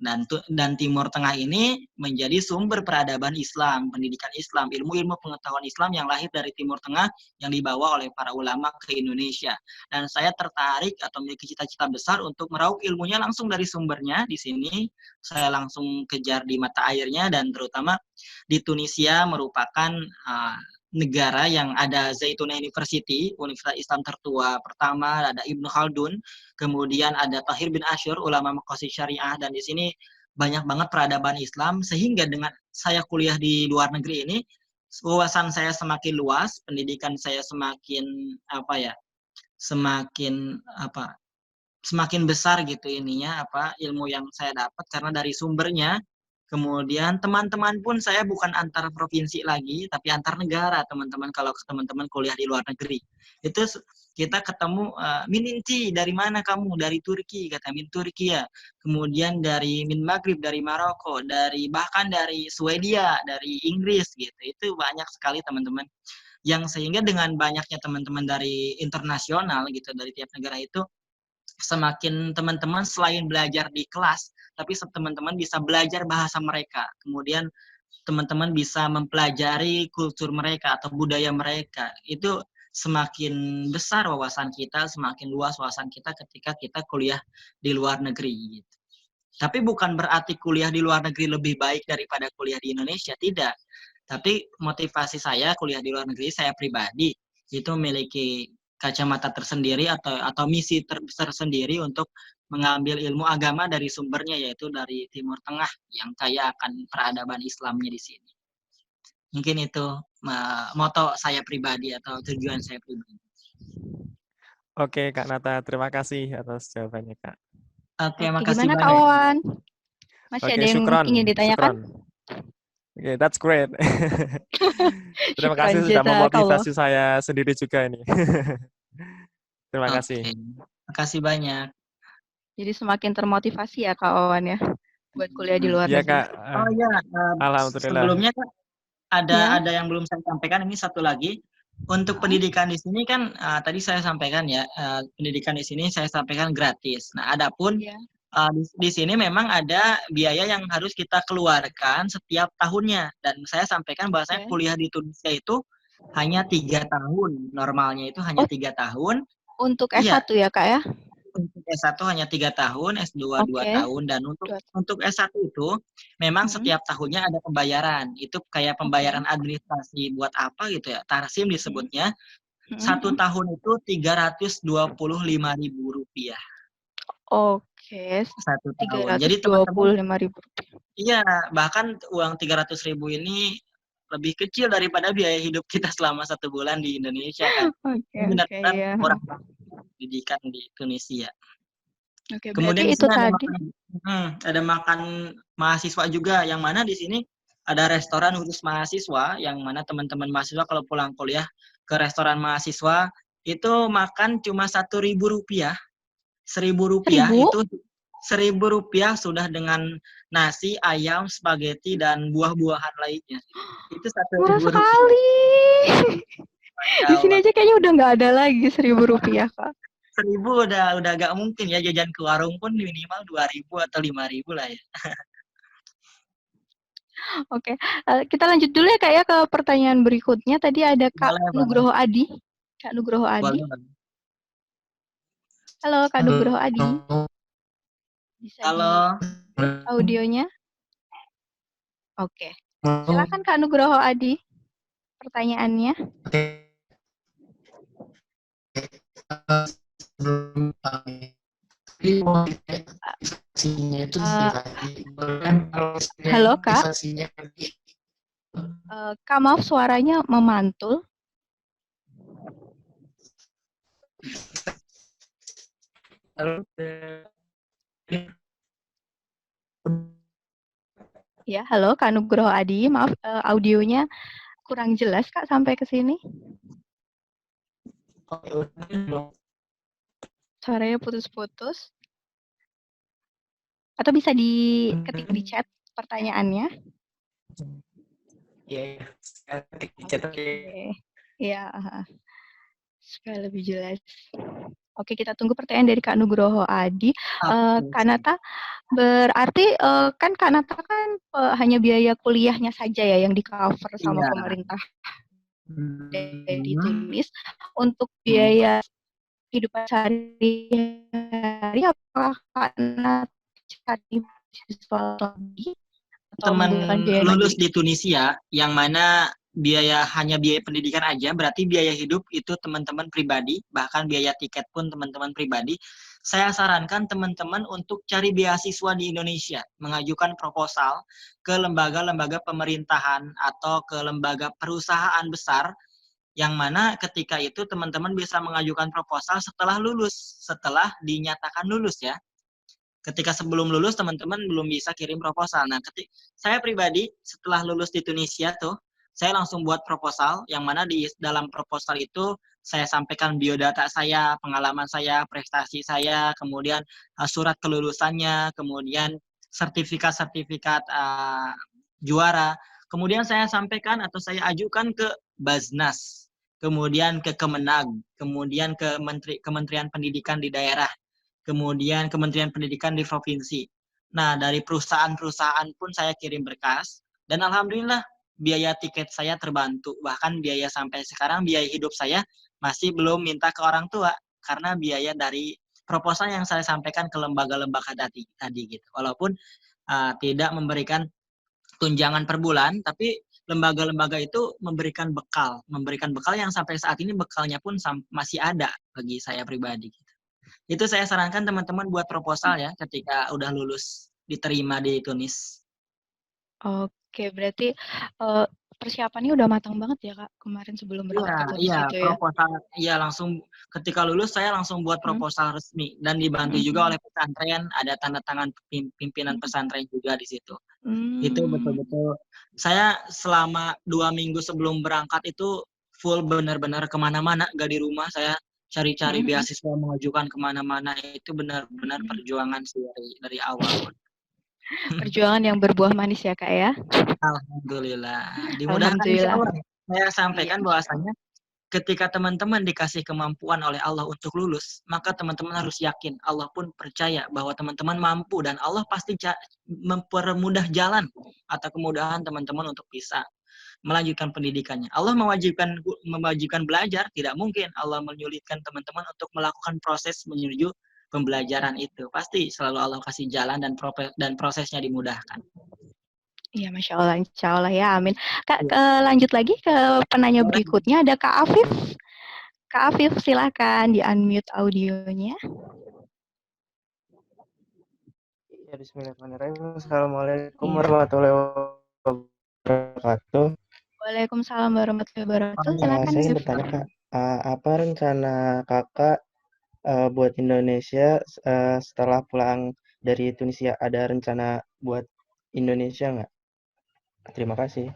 Dan Timur Tengah ini menjadi sumber peradaban Islam, pendidikan Islam, ilmu-ilmu pengetahuan Islam yang lahir dari Timur Tengah yang dibawa oleh para ulama ke Indonesia. Dan saya tertarik atau memiliki cita-cita besar untuk meraup ilmunya langsung dari sumbernya. Di sini saya langsung kejar di mata airnya, dan terutama di Tunisia merupakan negara yang ada Zaituna University, Universitas Islam tertua pertama, ada Ibnu Khaldun, kemudian ada Tahir bin Asyur, ulama Maqasid Syariah, dan di sini banyak banget peradaban Islam, sehingga dengan saya kuliah di luar negeri ini, wawasan saya semakin luas, pendidikan saya semakin semakin besar gitu ilmu yang saya dapat karena dari sumbernya. Kemudian teman-teman pun saya bukan antar provinsi lagi, tapi antar negara, teman-teman. Kalau teman-teman kuliah di luar negeri, itu kita ketemu, Mininti, dari mana kamu? Dari Turki, kata min Turki ya. Kemudian dari min Maghrib, dari Maroko, bahkan dari Swedia, dari Inggris gitu. Itu banyak sekali teman-teman. Yang sehingga dengan banyaknya teman-teman dari internasional gitu, dari tiap negara itu, semakin teman-teman selain belajar di kelas, tapi teman-teman bisa belajar bahasa mereka. Kemudian teman-teman bisa mempelajari kultur mereka atau budaya mereka. Itu semakin besar wawasan kita, semakin luas wawasan kita ketika kita kuliah di luar negeri. Gitu. Tapi bukan berarti kuliah di luar negeri lebih baik daripada kuliah di Indonesia, tidak. Tapi motivasi saya kuliah di luar negeri, saya pribadi, itu memiliki kacamata tersendiri atau misi tersendiri untuk mengambil ilmu agama dari sumbernya, yaitu dari Timur Tengah yang kaya akan peradaban Islamnya di sini. Mungkin itu moto saya pribadi atau tujuan saya pribadi. Oke, Kak Nata, terima kasih atas jawabannya, Kak. Oke, makasih gimana banyak. Kak Wawan? Masih ada yang ingin ditanyakan? Oke, that's great. Terima kasih sudah memotivasi saya sendiri juga ini. Terima kasih. Terima kasih banyak. Jadi semakin termotivasi ya Kak Wawan ya buat kuliah di luar negeri. Kak. Oh iya, alhamdulillah. Sebelumnya Kak, ada yang belum saya sampaikan, ini satu lagi. Untuk pendidikan di sini kan tadi saya sampaikan ya, pendidikan di sini saya sampaikan gratis. Nah, adapun Di sini memang ada biaya yang harus kita keluarkan setiap tahunnya. Dan saya sampaikan bahwasanya Oke. kuliah di Tunisia itu hanya 3 tahun. Normalnya itu hanya Oh, 3 tahun. untuk Iya, S1 ya, Kak ya? untuk S1 hanya 3 tahun, S2 2 Oke. tahun. Dan Dua. untuk S1 itu memang Mm-mm. setiap tahunnya ada pembayaran. Itu kayak Oke. pembayaran administrasi buat apa gitu ya. Tarsim disebutnya. Satu Mm-mm. tahun itu Rp325.000. Oke, Satu tiga tahun. ratus Jadi dua teman-teman, puluh lima ribu rupiah. iya, bahkan uang 300.000 ini lebih kecil daripada biaya hidup kita selama 1 bulan di Indonesia kan. Oke, Ini oke, benar-benar ya. murah banget pendidikan di Tunisia. Oke, Kemudian berarti di itu sini tadi. ada makan mahasiswa juga, yang mana di sini ada restoran khusus mahasiswa, yang mana teman-teman mahasiswa kalau pulang kuliah ke restoran mahasiswa itu makan cuma Rp1.000. Rp1.000 1.000? itu Rp1.000 sudah dengan nasi, ayam, spaghetti, dan buah-buahan lainnya. Itu Murah Rp1.000. sekali. Masya Di sini Allah. aja kayaknya udah nggak ada lagi Rp1.000, Kak. 1.000 udah gak mungkin ya, jajan ke warung pun minimal 2.000 atau 5.000 lah ya. Oke, kita lanjut dulu ya, Kak ya, ke pertanyaan berikutnya. Tadi ada Kak Boleh, boleh. Nugroho Adi. Kak Nugroho Adi. Boleh. Halo, Kak Nugroho Adi. Bisa di Halo. audionya? Oke. Silakan Kak Nugroho Adi. Pertanyaannya. Halo Kak. Kak, maaf suaranya memantul. Ya, halo Kak Nugroho Adi. Maaf, audionya kurang jelas Kak sampai ke sini. Suaranya putus-putus. Atau bisa diketik di chat pertanyaannya. Iya, Oke. Ya, supaya lebih jelas. Oke, kita tunggu pertanyaan dari Kak Nugroho Adi. Kak Nata, berarti kan Kak Nata kan hanya biaya kuliahnya saja ya yang di-cover sama Iya. pemerintah dari Tunis. Untuk biaya kehidupan sehari-hari, apakah Kak Nata cari siswa lagi? Teman lulus di Tunisia, yang mana hanya biaya pendidikan aja, berarti biaya hidup itu teman-teman pribadi, bahkan biaya tiket pun teman-teman pribadi. Saya sarankan teman-teman untuk cari beasiswa di Indonesia, mengajukan proposal ke lembaga-lembaga pemerintahan atau ke lembaga perusahaan besar, yang mana ketika itu teman-teman bisa mengajukan proposal setelah lulus, setelah dinyatakan lulus ya. Ketika sebelum lulus teman-teman belum bisa kirim proposal. Nah, saya pribadi setelah lulus di Tunisia tuh, saya langsung buat proposal, yang mana di dalam proposal itu saya sampaikan biodata saya, pengalaman saya, prestasi saya, kemudian surat kelulusannya, kemudian sertifikat-sertifikat juara. Kemudian saya sampaikan atau saya ajukan ke Baznas, kemudian ke Kemenag, kemudian ke Kementerian Pendidikan di daerah, kemudian Kementerian Pendidikan di provinsi. Nah, dari perusahaan-perusahaan pun saya kirim berkas, dan alhamdulillah biaya tiket saya terbantu. Bahkan biaya sampai sekarang, biaya hidup saya masih belum minta ke orang tua, karena biaya dari proposal yang saya sampaikan ke lembaga-lembaga tadi gitu. Walaupun tidak memberikan tunjangan per bulan, tapi lembaga-lembaga itu memberikan bekal yang sampai saat ini bekalnya pun masih ada bagi saya pribadi. Itu saya sarankan teman-teman buat proposal ya ketika udah lulus diterima di Tunis. Oke, berarti persiapannya udah matang banget ya Kak kemarin sebelum berangkat ke Tunis itu ya? Proposal, iya langsung ketika lulus saya langsung buat proposal resmi, dan dibantu juga oleh pesantren, ada tanda tangan pimpinan pesantren juga di situ. Itu betul-betul saya selama 2 minggu sebelum berangkat itu full benar-benar kemana-mana, gak di rumah, saya cari-cari beasiswa, mengajukan kemana-mana. Itu benar-benar perjuangan sih dari awal. Perjuangan yang berbuah manis ya Kak ya? Alhamdulillah. Dimudahkan insya Allah. Saya sampaikan bahwasanya ketika teman-teman dikasih kemampuan oleh Allah untuk lulus, maka teman-teman harus yakin, Allah pun percaya bahwa teman-teman mampu dan Allah pasti mempermudah jalan atau kemudahan teman-teman untuk bisa melanjutkan pendidikannya. Allah mewajibkan belajar, tidak mungkin Allah menyulitkan teman-teman untuk melakukan proses menuju pembelajaran itu. Pasti selalu Allah kasih jalan dan prosesnya dimudahkan. Iya, Masya Allah, Insya Allah ya, amin. Kak, lanjut lagi ke penanya berikutnya, ada Kak Afif. Kak Afif, silahkan di-unmute audionya. Ya, bismillahirrahmanirrahim. Assalamualaikum warahmatullahi wabarakatuh. Waalaikumsalam warahmatullahi wabarakatuh. Silakan, Saya ingin Afif. bertanya, Kak, apa rencana Kakak buat Indonesia setelah pulang dari Tunisia? Ada rencana buat Indonesia nggak? Terima kasih.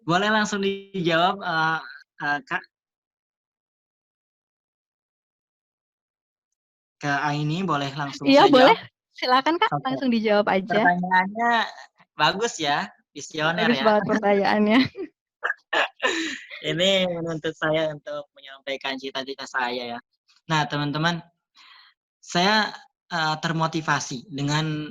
Boleh langsung dijawab, Kak? Kak Aini, boleh langsung Iya, saya boleh. jawab? Silakan, Kak. Oke. Langsung dijawab aja. Pertanyaannya bagus ya, visioner Bagus ya. banget pertanyaannya. Ini menuntut saya untuk menyampaikan cita-cita saya ya. Nah, teman-teman, saya termotivasi dengan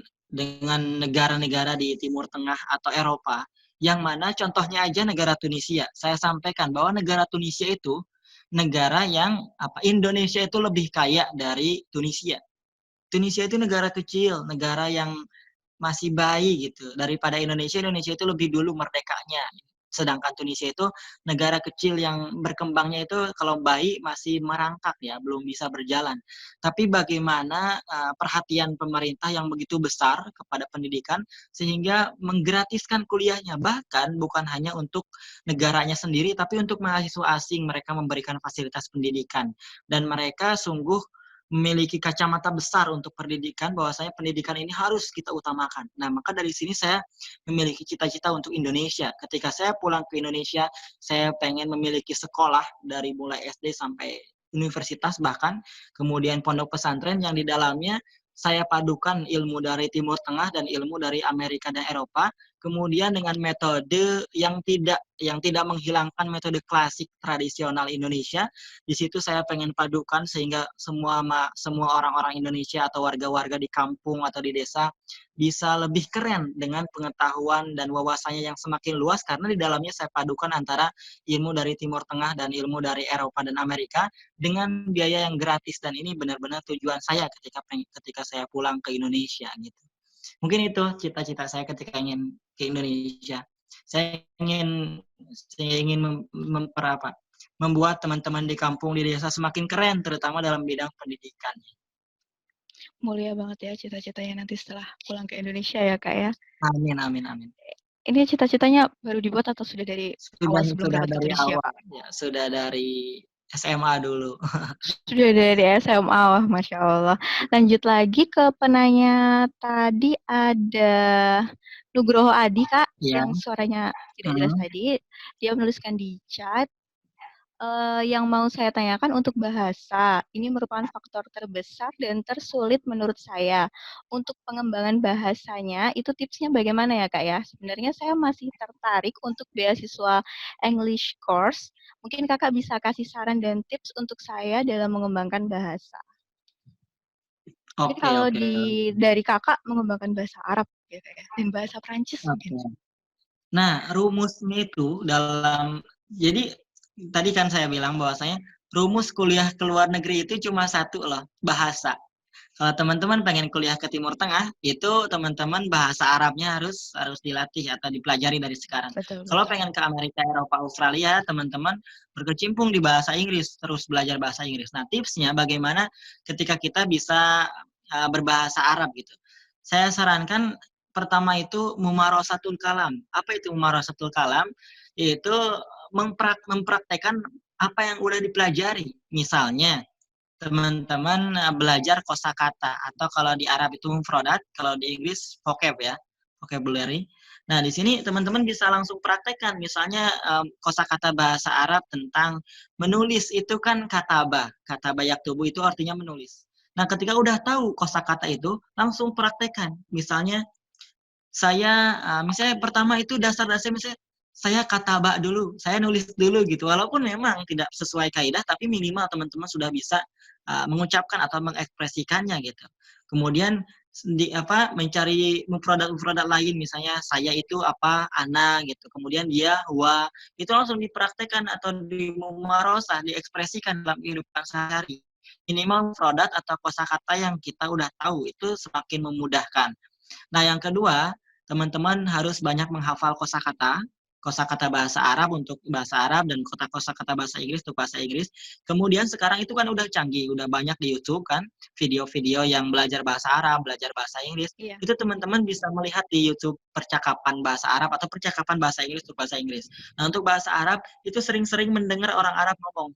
negara-negara di Timur Tengah atau Eropa, yang mana contohnya aja negara Tunisia. Saya sampaikan bahwa negara Tunisia itu negara yang Indonesia itu lebih kaya dari Tunisia. Tunisia itu negara kecil, negara yang masih bayi gitu. Daripada Indonesia itu lebih dulu merdekanya. Sedangkan Tunisia itu negara kecil yang berkembangnya itu kalau bayi masih merangkak ya, belum bisa berjalan. Tapi bagaimana perhatian pemerintah yang begitu besar kepada pendidikan sehingga menggratiskan kuliahnya, bahkan bukan hanya untuk negaranya sendiri tapi untuk mahasiswa asing mereka memberikan fasilitas pendidikan dan mereka sungguh memiliki kacamata besar untuk pendidikan, bahwasanya pendidikan ini harus kita utamakan. Nah, maka dari sini saya memiliki cita-cita untuk Indonesia. Ketika saya pulang ke Indonesia, saya pengen memiliki sekolah dari mulai SD sampai universitas bahkan, kemudian pondok pesantren yang di dalamnya saya padukan ilmu dari Timur Tengah dan ilmu dari Amerika dan Eropa, kemudian dengan metode yang tidak menghilangkan metode klasik tradisional Indonesia. Di situ saya pengen padukan sehingga semua orang-orang Indonesia atau warga-warga di kampung atau di desa bisa lebih keren dengan pengetahuan dan wawasannya yang semakin luas, karena di dalamnya saya padukan antara ilmu dari Timur Tengah dan ilmu dari Eropa dan Amerika dengan biaya yang gratis, dan ini benar-benar tujuan saya ketika saya pulang ke Indonesia gitu. Mungkin itu cita-cita saya ketika ingin ke Indonesia. Saya ingin membuat teman-teman di kampung, di desa semakin keren, terutama dalam bidang pendidikan. Mulia banget ya cita-citanya nanti setelah pulang ke Indonesia ya, Kak ya. Amin, amin, amin. Ini cita-citanya baru dibuat atau sudah dari awal sebelum berangkat ke Indonesia? Awal, ya, sudah dari SMA dulu. Sudah dari SMA, wah, Masya Allah. Lanjut lagi ke penanya tadi, ada Nugroho Adi, Kak, yang suaranya tidak jelas tadi. Dia menuliskan di chat, yang mau saya tanyakan untuk bahasa, ini merupakan faktor terbesar dan tersulit menurut saya. Untuk pengembangan bahasanya, itu tipsnya bagaimana ya, Kak ya? Sebenarnya saya masih tertarik untuk beasiswa English course. Mungkin Kakak bisa kasih saran dan tips untuk saya dalam mengembangkan bahasa. Mungkin kalau dari Kakak mengembangkan bahasa Arab gitu ya, dan bahasa Prancis mungkin. Nah, rumusnya itu jadi tadi kan saya bilang bahwasanya rumus kuliah ke luar negeri itu cuma satu loh, bahasa. Kalau teman-teman pengen kuliah ke Timur Tengah, itu teman-teman bahasa Arabnya harus dilatih atau dipelajari dari sekarang. Kalau pengen ke Amerika, Eropa, Australia, teman-teman berkecimpung di bahasa Inggris, terus belajar bahasa Inggris. Nah, tipsnya bagaimana ketika kita bisa berbahasa Arab gitu. Saya sarankan pertama itu mumarosatul kalam. Apa itu mumarosatul kalam? Yaitu mempraktekkan apa yang udah dipelajari. Misalnya, teman-teman belajar kosakata, atau kalau di Arab itu mufradat, kalau di Inggris vocab ya, vocabulary. Nah, di sini teman-teman bisa langsung praktekkan. Misalnya kosakata bahasa Arab tentang menulis itu kan kataba. Kataba yaktubu itu artinya menulis. Nah, ketika udah tahu kosakata itu, langsung praktekkan. Misalnya misalnya pertama itu dasar-dasar, misalnya saya kataba dulu, saya nulis dulu gitu. Walaupun memang tidak sesuai kaidah, tapi minimal teman-teman sudah bisa mengucapkan atau mengekspresikannya gitu. Kemudian mencari mufradat lain, misalnya saya itu apa, ana gitu. Kemudian dia, wa, itu langsung dipraktekkan atau dimumarosah, diekspresikan dalam kehidupan sehari. Minimal mufradat atau kosakata yang kita udah tahu itu semakin memudahkan. Nah, yang kedua, teman-teman harus banyak menghafal kosakata bahasa Arab untuk bahasa Arab dan kosakata bahasa Inggris untuk bahasa Inggris. Kemudian sekarang itu kan udah canggih, udah banyak di YouTube kan video-video yang belajar bahasa Arab, belajar bahasa Inggris. Iya. Itu teman-teman bisa melihat di YouTube percakapan bahasa Arab atau percakapan bahasa Inggris untuk bahasa Inggris. Nah, untuk bahasa Arab itu sering-sering mendengar orang Arab ngomong.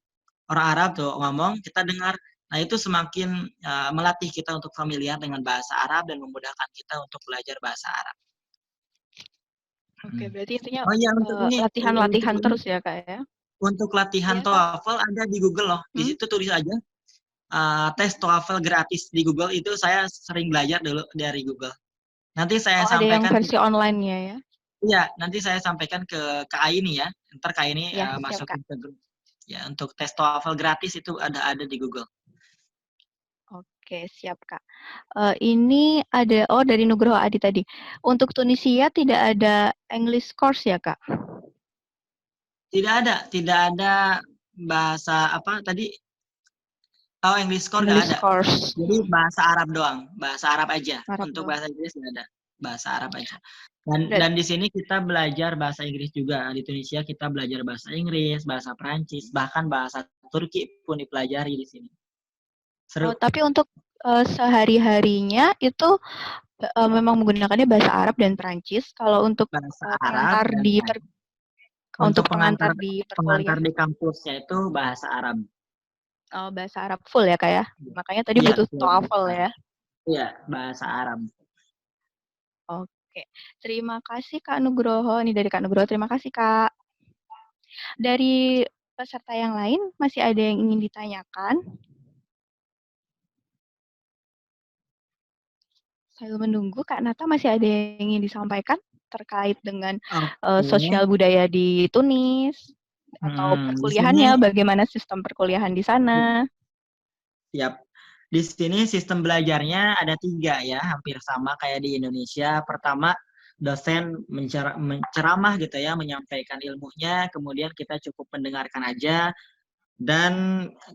Orang Arab tuh ngomong, kita dengar. Nah, itu semakin melatih kita untuk familiar dengan bahasa Arab dan memudahkan kita untuk belajar bahasa Arab. Oke, berarti intinya Oh iya, untuk ini latihan-latihan terus ya, Kak ya? untuk latihan Iya, Kak. TOEFL ada di Google loh. Di situ tulis aja tes TOEFL gratis di Google, itu saya sering belajar dulu dari Google. Nanti saya ada yang sampaikan versi online-nya ya? Iya, nanti saya sampaikan ke KAI ini ya. Ntar KAI ini Ya, siap, masukin Kak. ke grup. Ya, untuk tes TOEFL gratis itu ada di Google. Oke, siap, Kak. Ini ada, dari Nugroho Adi tadi. Untuk Tunisia tidak ada English course ya, Kak? Tidak ada bahasa apa tadi? Oh, English course nggak English ada. course. Jadi bahasa Arab doang, bahasa Arab aja. Arab Untuk doang. bahasa Inggris nggak ada, bahasa Arab aja. Berat. Dan di sini kita belajar bahasa Inggris juga. Di Tunisia kita belajar bahasa Inggris, bahasa Perancis, bahkan bahasa Turki pun dipelajari di sini. Seru. Tapi untuk sehari-harinya itu memang menggunakannya bahasa Arab dan Perancis. Kalau untuk Bahasa pengantar Arab dan di untuk pengantar di pengantar perkuliahan. di kampusnya itu bahasa Arab. Oh, bahasa Arab full ya, Kak ya? Makanya tadi Iya, butuh betul. TOEFL ya. Iya, bahasa Arab. Oke, terima kasih Kak Nugroho. Ini dari Kak Nugroho, terima kasih Kak. Dari peserta yang lain, masih ada yang ingin ditanyakan? Saya menunggu, Kak Nata masih ada yang ingin disampaikan terkait dengan sosial budaya di Tunis, atau perkuliahannya, bagaimana sistem perkuliahan di sana? Siap. Di sini sistem belajarnya ada 3 ya, hampir sama kayak di Indonesia. Pertama, dosen menceramah gitu ya, menyampaikan ilmunya, kemudian kita cukup mendengarkan aja, dan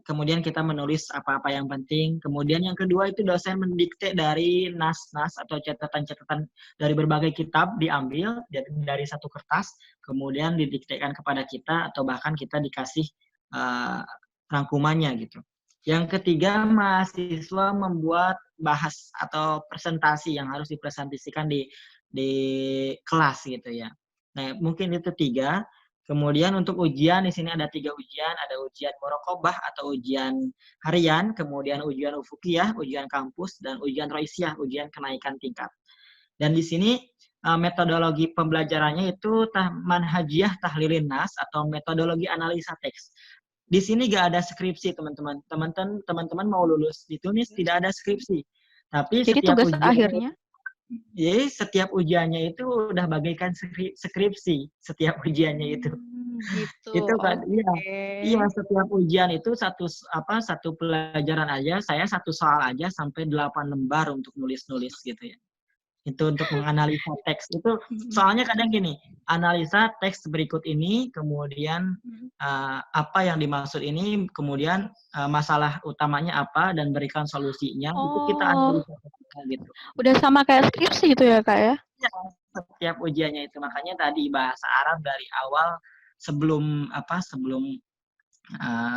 kemudian kita menulis apa-apa yang penting. Kemudian yang kedua itu dosen mendikte dari nas-nas atau catatan-catatan dari berbagai kitab diambil dari satu kertas, kemudian didiktekan kepada kita atau bahkan kita dikasih rangkumannya gitu. Yang ketiga, mahasiswa membuat bahas atau presentasi yang harus dipresentasikan di kelas gitu ya. Nah, mungkin itu 3. Kemudian untuk ujian, di sini ada 3 ujian. Ada ujian muraqabah atau ujian harian, kemudian ujian ufukiyah, ujian kampus, dan ujian roisyah, ujian kenaikan tingkat. Dan di sini metodologi pembelajarannya itu manhajiyah tahlilin nas atau metodologi analisa teks. Di sini gak ada skripsi, teman-teman. Teman-teman mau lulus di Tunis tidak ada skripsi. Tapi jadi setiap tugas ujian akhirnya? Jadi setiap ujiannya itu udah bagaikan skripsi, setiap ujiannya itu. Gitu. Itu kan, Okay. iya setiap ujian itu satu pelajaran aja, saya 1 soal aja sampai 8 lembar untuk nulis-nulis gitu ya. Itu untuk menganalisa teks. Itu soalnya kadang gini, analisa teks berikut ini, kemudian apa yang dimaksud ini, kemudian masalah utamanya apa, dan berikan solusinya, itu kita analisa gitu. Udah sama kayak skripsi gitu ya, Kak ya? Ya, setiap ujiannya itu. Makanya tadi bahasa Arab dari awal sebelum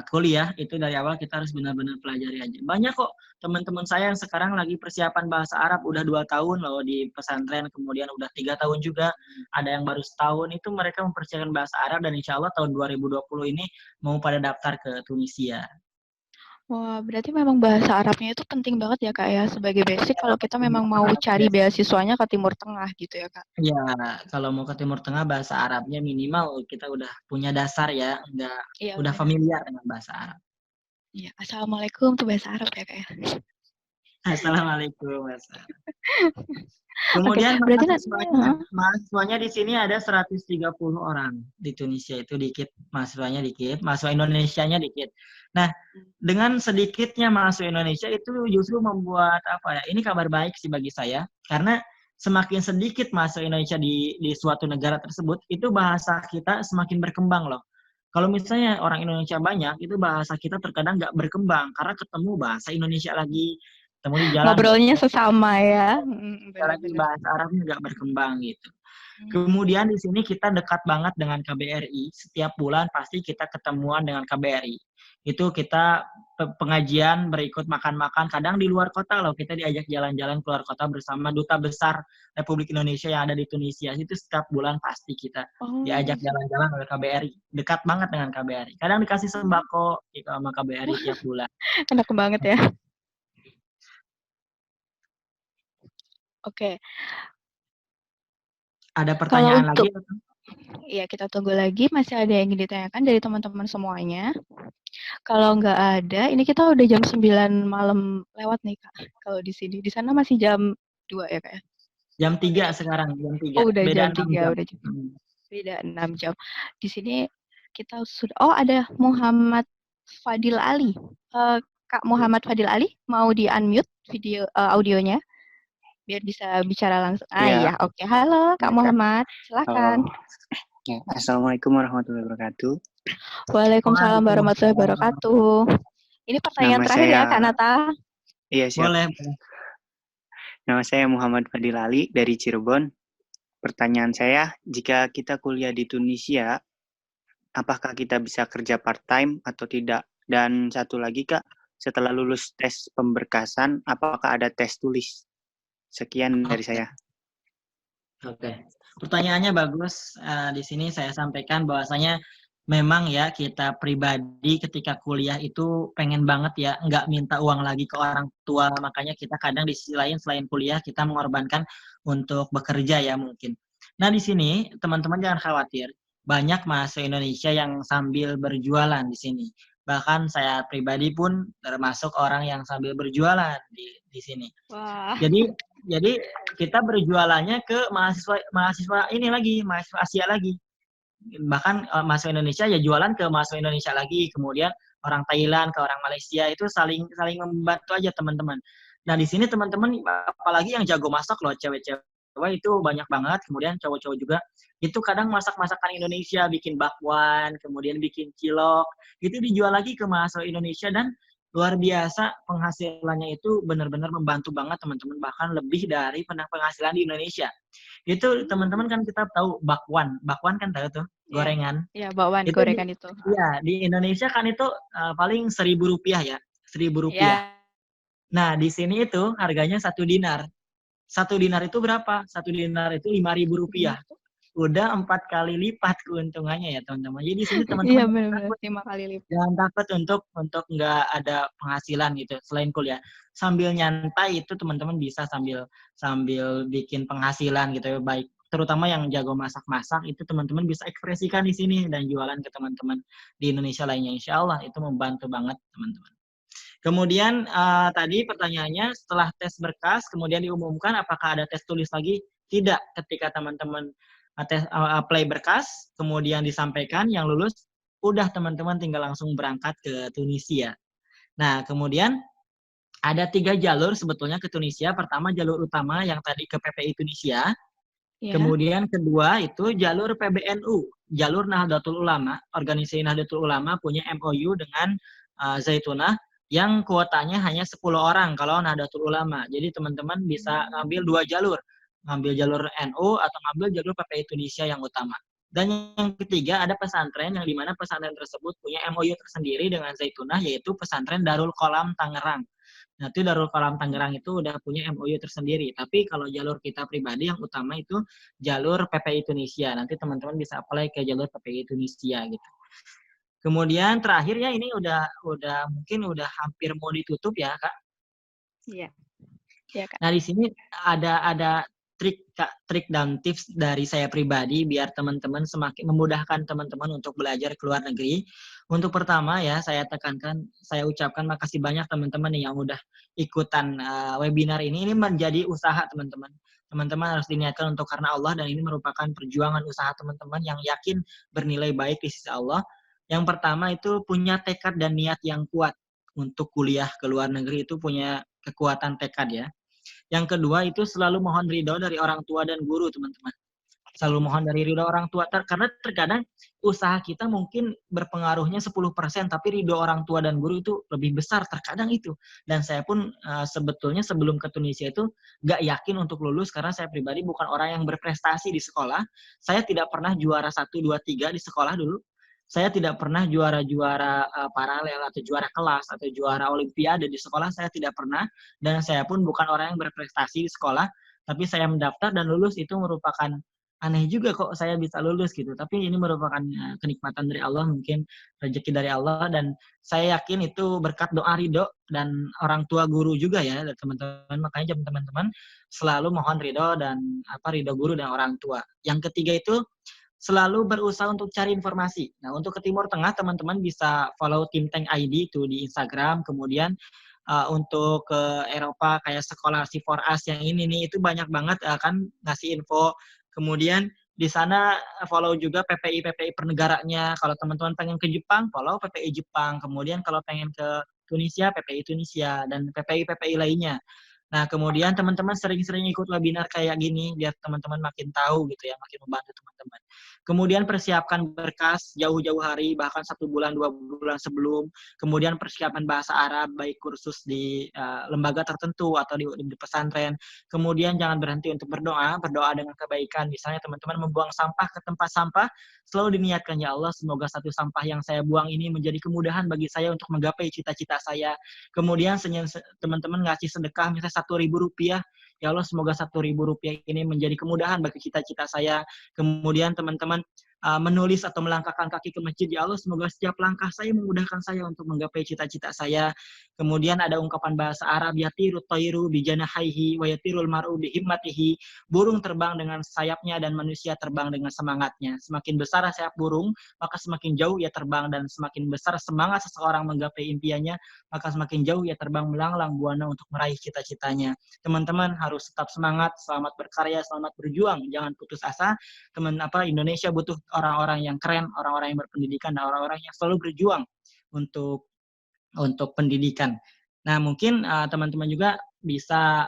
kuliah itu dari awal kita harus benar-benar pelajari aja. Banyak kok teman-teman saya yang sekarang lagi persiapan bahasa Arab udah 2 tahun loh di pesantren, kemudian udah 3 tahun juga, ada yang baru setahun. Itu mereka mempersiapkan bahasa Arab dan insya Allah tahun 2020 ini mau pada daftar ke Tunisia. Wah, berarti memang bahasa Arabnya itu penting banget ya, Kak ya, sebagai basic kalau kita memang mau cari beasiswanya ke Timur Tengah gitu ya, Kak? Ya, kalau mau ke Timur Tengah bahasa Arabnya minimal kita udah punya dasar ya, udah familiar dengan bahasa Arab. Iya, Assalamualaikum tuh bahasa Arab ya, Kak ya? Assalamualaikum. Oke, Kemudian berarti nanti mahasiswanya di sini ada 130 orang. Di Tunisia itu dikit, mahasiswanya dikit, mahasiswa Indonesianya dikit. Nah, dengan sedikitnya mahasiswa Indonesia itu justru membuat apa ya? Ini kabar baik sih bagi saya, karena semakin sedikit mahasiswa Indonesia di suatu negara tersebut, itu bahasa kita semakin berkembang loh. Kalau misalnya orang Indonesia banyak, itu bahasa kita terkadang nggak berkembang karena ketemu bahasa Indonesia lagi, ketemu di jalan ngobrolnya sesama ya. lagi Benar-benar. bahasa Arabnya nggak berkembang gitu. Kemudian di sini kita dekat banget dengan KBRI. Setiap bulan pasti kita ketemuan dengan KBRI. Itu kita pengajian, berikut makan-makan. Kadang di luar kota loh, kita diajak jalan-jalan keluar kota bersama Duta Besar Republik Indonesia yang ada di Tunisia. Itu setiap bulan pasti kita diajak jalan-jalan oleh KBRI. Dekat banget dengan KBRI. Kadang dikasih sembako gitu sama KBRI tiap bulan. Enak banget ya. Oke. Ada pertanyaan Kalau lagi? Iya, kita tunggu lagi. Masih ada yang ingin ditanyakan dari teman-teman semuanya? Kalau nggak ada, ini kita udah jam 9 malam lewat nih, Kak. Kalau di sini. Di sana masih jam 2 ya, Kak? Jam 3 sekarang, jam 3. Oh, udah Beda jam 6 3, jam. udah jam. Beda 6 jam. Di sini kita sudah, oh ada Muhammad Fadil Ali. Kak Muhammad Fadil Ali, mau di-unmute video audionya? Biar bisa bicara langsung. Iya. Iya, oke. Halo, Kak Muhammad. Silakan. Ya, Assalamualaikum warahmatullahi wabarakatuh. Waalaikumsalam warahmatullahi wabarakatuh. Ini pertanyaan Nama terakhir ya, saya- Kak Nata. Iya, siap. Boleh. Nama saya Muhammad Fadil Ali dari Cirebon. Pertanyaan saya, jika kita kuliah di Tunisia, apakah kita bisa kerja part-time atau tidak? Dan satu lagi, Kak, setelah lulus tes pemberkasan, apakah ada tes tulis? Sekian dari saya. Oke. Pertanyaannya bagus. Di sini saya sampaikan bahwasanya memang ya kita pribadi ketika kuliah itu pengen banget ya nggak minta uang lagi ke orang tua. Makanya kita kadang di sisi lain selain kuliah kita mengorbankan untuk bekerja ya mungkin. Nah di sini teman-teman jangan khawatir. Banyak mahasiswa Indonesia yang sambil berjualan di sini. Bahkan saya pribadi pun termasuk orang yang sambil berjualan di sini. Wah. Jadi kita berjualannya ke mahasiswa ini lagi, mahasiswa Asia lagi. Bahkan mahasiswa Indonesia ya jualan ke mahasiswa Indonesia lagi, kemudian orang Thailand ke orang Malaysia itu saling membantu aja teman-teman. Nah di sini teman-teman apalagi yang jago masak loh, cewek-cewek itu banyak banget, kemudian cowok-cowok juga itu kadang masak-masakan Indonesia, bikin bakwan, kemudian bikin cilok, itu dijual lagi ke mahasiswa Indonesia dan luar biasa penghasilannya itu benar-benar membantu banget teman-teman, bahkan lebih dari penghasilan di Indonesia. Itu teman-teman kan kita tahu bakwan kan tahu tuh gorengan. Iya, bakwan Itu gorengan itu. Iya di Indonesia kan itu paling Rp1.000 ya, Rp1.000. Ya. Nah di sini itu harganya 1 dinar. 1 dinar itu berapa? 1 dinar itu Rp5.000. Udah 4 kali lipat keuntungannya ya teman-teman. Jadi di sini teman-teman Iya benar-benar 5 kali lipat. jangan takut untuk nggak ada penghasilan gitu selain kuliah. Sambil nyantai itu teman-teman bisa sambil bikin penghasilan gitu ya, baik terutama yang jago masak-masak itu teman-teman bisa ekspresikan di sini dan jualan ke teman-teman di Indonesia lainnya. Insya Allah itu membantu banget teman-teman. Kemudian tadi pertanyaannya setelah tes berkas kemudian diumumkan apakah ada tes tulis lagi? Tidak. Ketika teman-teman apply berkas kemudian disampaikan yang lulus, udah teman-teman tinggal langsung berangkat ke Tunisia. Nah kemudian ada 3 jalur sebetulnya ke Tunisia. Pertama jalur utama yang tadi ke PPI Tunisia. Ya. Kemudian kedua itu jalur PBNU, jalur Nahdlatul Ulama. Organisasi Nahdlatul Ulama punya MOU dengan Zaitunah yang kuotanya hanya 10 orang kalau Nahdlatul Ulama. Jadi teman-teman bisa ngambil 2 jalur. Ngambil jalur NU atau ngambil jalur PPI Tunisia yang utama. Dan yang ketiga ada pesantren yang dimana pesantren tersebut punya MOU tersendiri dengan Zaitunah yaitu pesantren Darul Qolam Tangerang. Nah itu Darul Qolam Tangerang itu udah punya MOU tersendiri. Tapi kalau jalur kita pribadi yang utama itu jalur PPI Tunisia. Nanti teman-teman bisa apply ke jalur PPI Tunisia gitu. Kemudian terakhir ya ini mungkin udah hampir mau ditutup ya Kak. Iya. Iya Kak. Nah di sini ada trik dan tips dari saya pribadi biar teman-teman semakin memudahkan teman-teman untuk belajar ke luar negeri. Untuk pertama ya, saya tekankan, saya ucapkan makasih banyak teman-teman yang udah ikutan webinar ini. Ini menjadi usaha teman-teman. Teman-teman harus diniatkan untuk karena Allah, dan ini merupakan perjuangan usaha teman-teman yang yakin bernilai baik di sisi Allah. Yang pertama itu punya tekad dan niat yang kuat untuk kuliah ke luar negeri, itu punya kekuatan tekad ya. Yang kedua itu selalu mohon ridho dari orang tua dan guru, teman-teman. Selalu mohon dari ridho orang tua, karena terkadang usaha kita mungkin berpengaruhnya 10%, tapi ridho orang tua dan guru itu lebih besar, terkadang itu. Dan saya pun sebetulnya sebelum ke Tunisia itu gak yakin untuk lulus, karena saya pribadi bukan orang yang berprestasi di sekolah. Saya tidak pernah juara 1, 2, 3 di sekolah dulu. Saya tidak pernah juara-juara paralel atau juara kelas atau juara olimpiade di sekolah, saya tidak pernah. Dan saya pun bukan orang yang berprestasi di sekolah, tapi saya mendaftar dan lulus. Itu merupakan aneh juga kok saya bisa lulus gitu. Tapi ini merupakan kenikmatan dari Allah, mungkin rezeki dari Allah, dan saya yakin itu berkat doa ridho dan orang tua guru juga ya teman-teman. Makanya teman-teman selalu mohon ridho dan ridho guru dan orang tua. Yang ketiga itu selalu berusaha untuk cari informasi. Nah, untuk ke Timur Tengah, teman-teman bisa follow Tim Tank ID itu di Instagram. Kemudian untuk ke Eropa kayak Scholarship for Us yang ini nih, itu banyak banget kan ngasih info. Kemudian di sana follow juga PPI pernegaranya. Kalau teman-teman pengen ke Jepang, follow PPI Jepang. Kemudian kalau pengen ke Tunisia, PPI Tunisia, dan PPI lainnya. Nah, kemudian teman-teman sering-sering ikut webinar kayak gini, biar teman-teman makin tahu gitu ya, makin membantu teman-teman. Kemudian persiapkan berkas jauh-jauh hari, bahkan 1 bulan, 2 bulan sebelum. Kemudian persiapan bahasa Arab, baik kursus di lembaga tertentu atau di pesantren. Kemudian jangan berhenti untuk berdoa dengan kebaikan. Misalnya teman-teman membuang sampah ke tempat sampah, selalu diniatkan, ya Allah, semoga satu sampah yang saya buang ini menjadi kemudahan bagi saya untuk menggapai cita-cita saya. Kemudian teman-teman ngasih sedekah misalnya Rp1.000, ya Allah, semoga Rp1.000 ini menjadi kemudahan bagi cita-cita saya. Kemudian teman-teman menulis atau melangkahkan kaki ke masjid, ya Allah, semoga setiap langkah saya memudahkan saya untuk menggapai cita-cita saya. Kemudian ada ungkapan bahasa Arab, yatiru tayru bijanahaihi wa yatirul mar'u bihimmatihi. Burung terbang dengan sayapnya dan manusia terbang dengan semangatnya. Semakin besar sayap burung, maka semakin jauh ia terbang, dan semakin besar semangat seseorang menggapai impiannya, maka semakin jauh ia terbang melanglang buana untuk meraih cita-citanya. Teman-teman harus tetap semangat, selamat berkarya, selamat berjuang, jangan putus asa. Indonesia butuh orang-orang yang keren, orang-orang yang berpendidikan, dan orang-orang yang selalu berjuang untuk pendidikan. Nah, mungkin teman-teman juga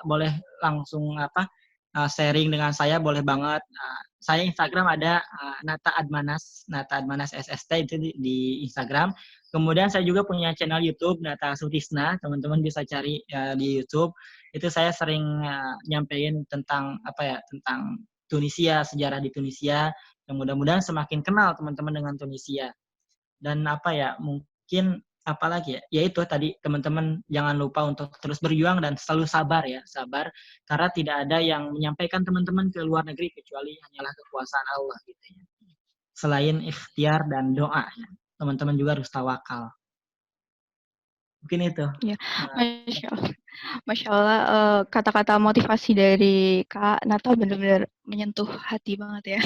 boleh langsung sharing dengan saya, boleh banget. Saya Instagram ada Nata Admanas SST itu di Instagram. Kemudian saya juga punya channel YouTube Nata Sutisna, teman-teman bisa cari di YouTube. Itu saya sering nyampein tentang tentang Tunisia, sejarah di Tunisia. Yang mudah-mudahan semakin kenal teman-teman dengan Tunisia. Dan mungkin apalagi ya itu tadi, teman-teman jangan lupa untuk terus berjuang dan selalu sabar ya, sabar, karena tidak ada yang menyampaikan teman-teman ke luar negeri kecuali hanyalah kekuasaan Allah gitu ya. Selain ikhtiar dan doa ya, teman-teman juga harus tawakal. Mungkin itu. Ya, Masya Allah, kata-kata motivasi dari Kak Nata benar-benar menyentuh hati banget ya.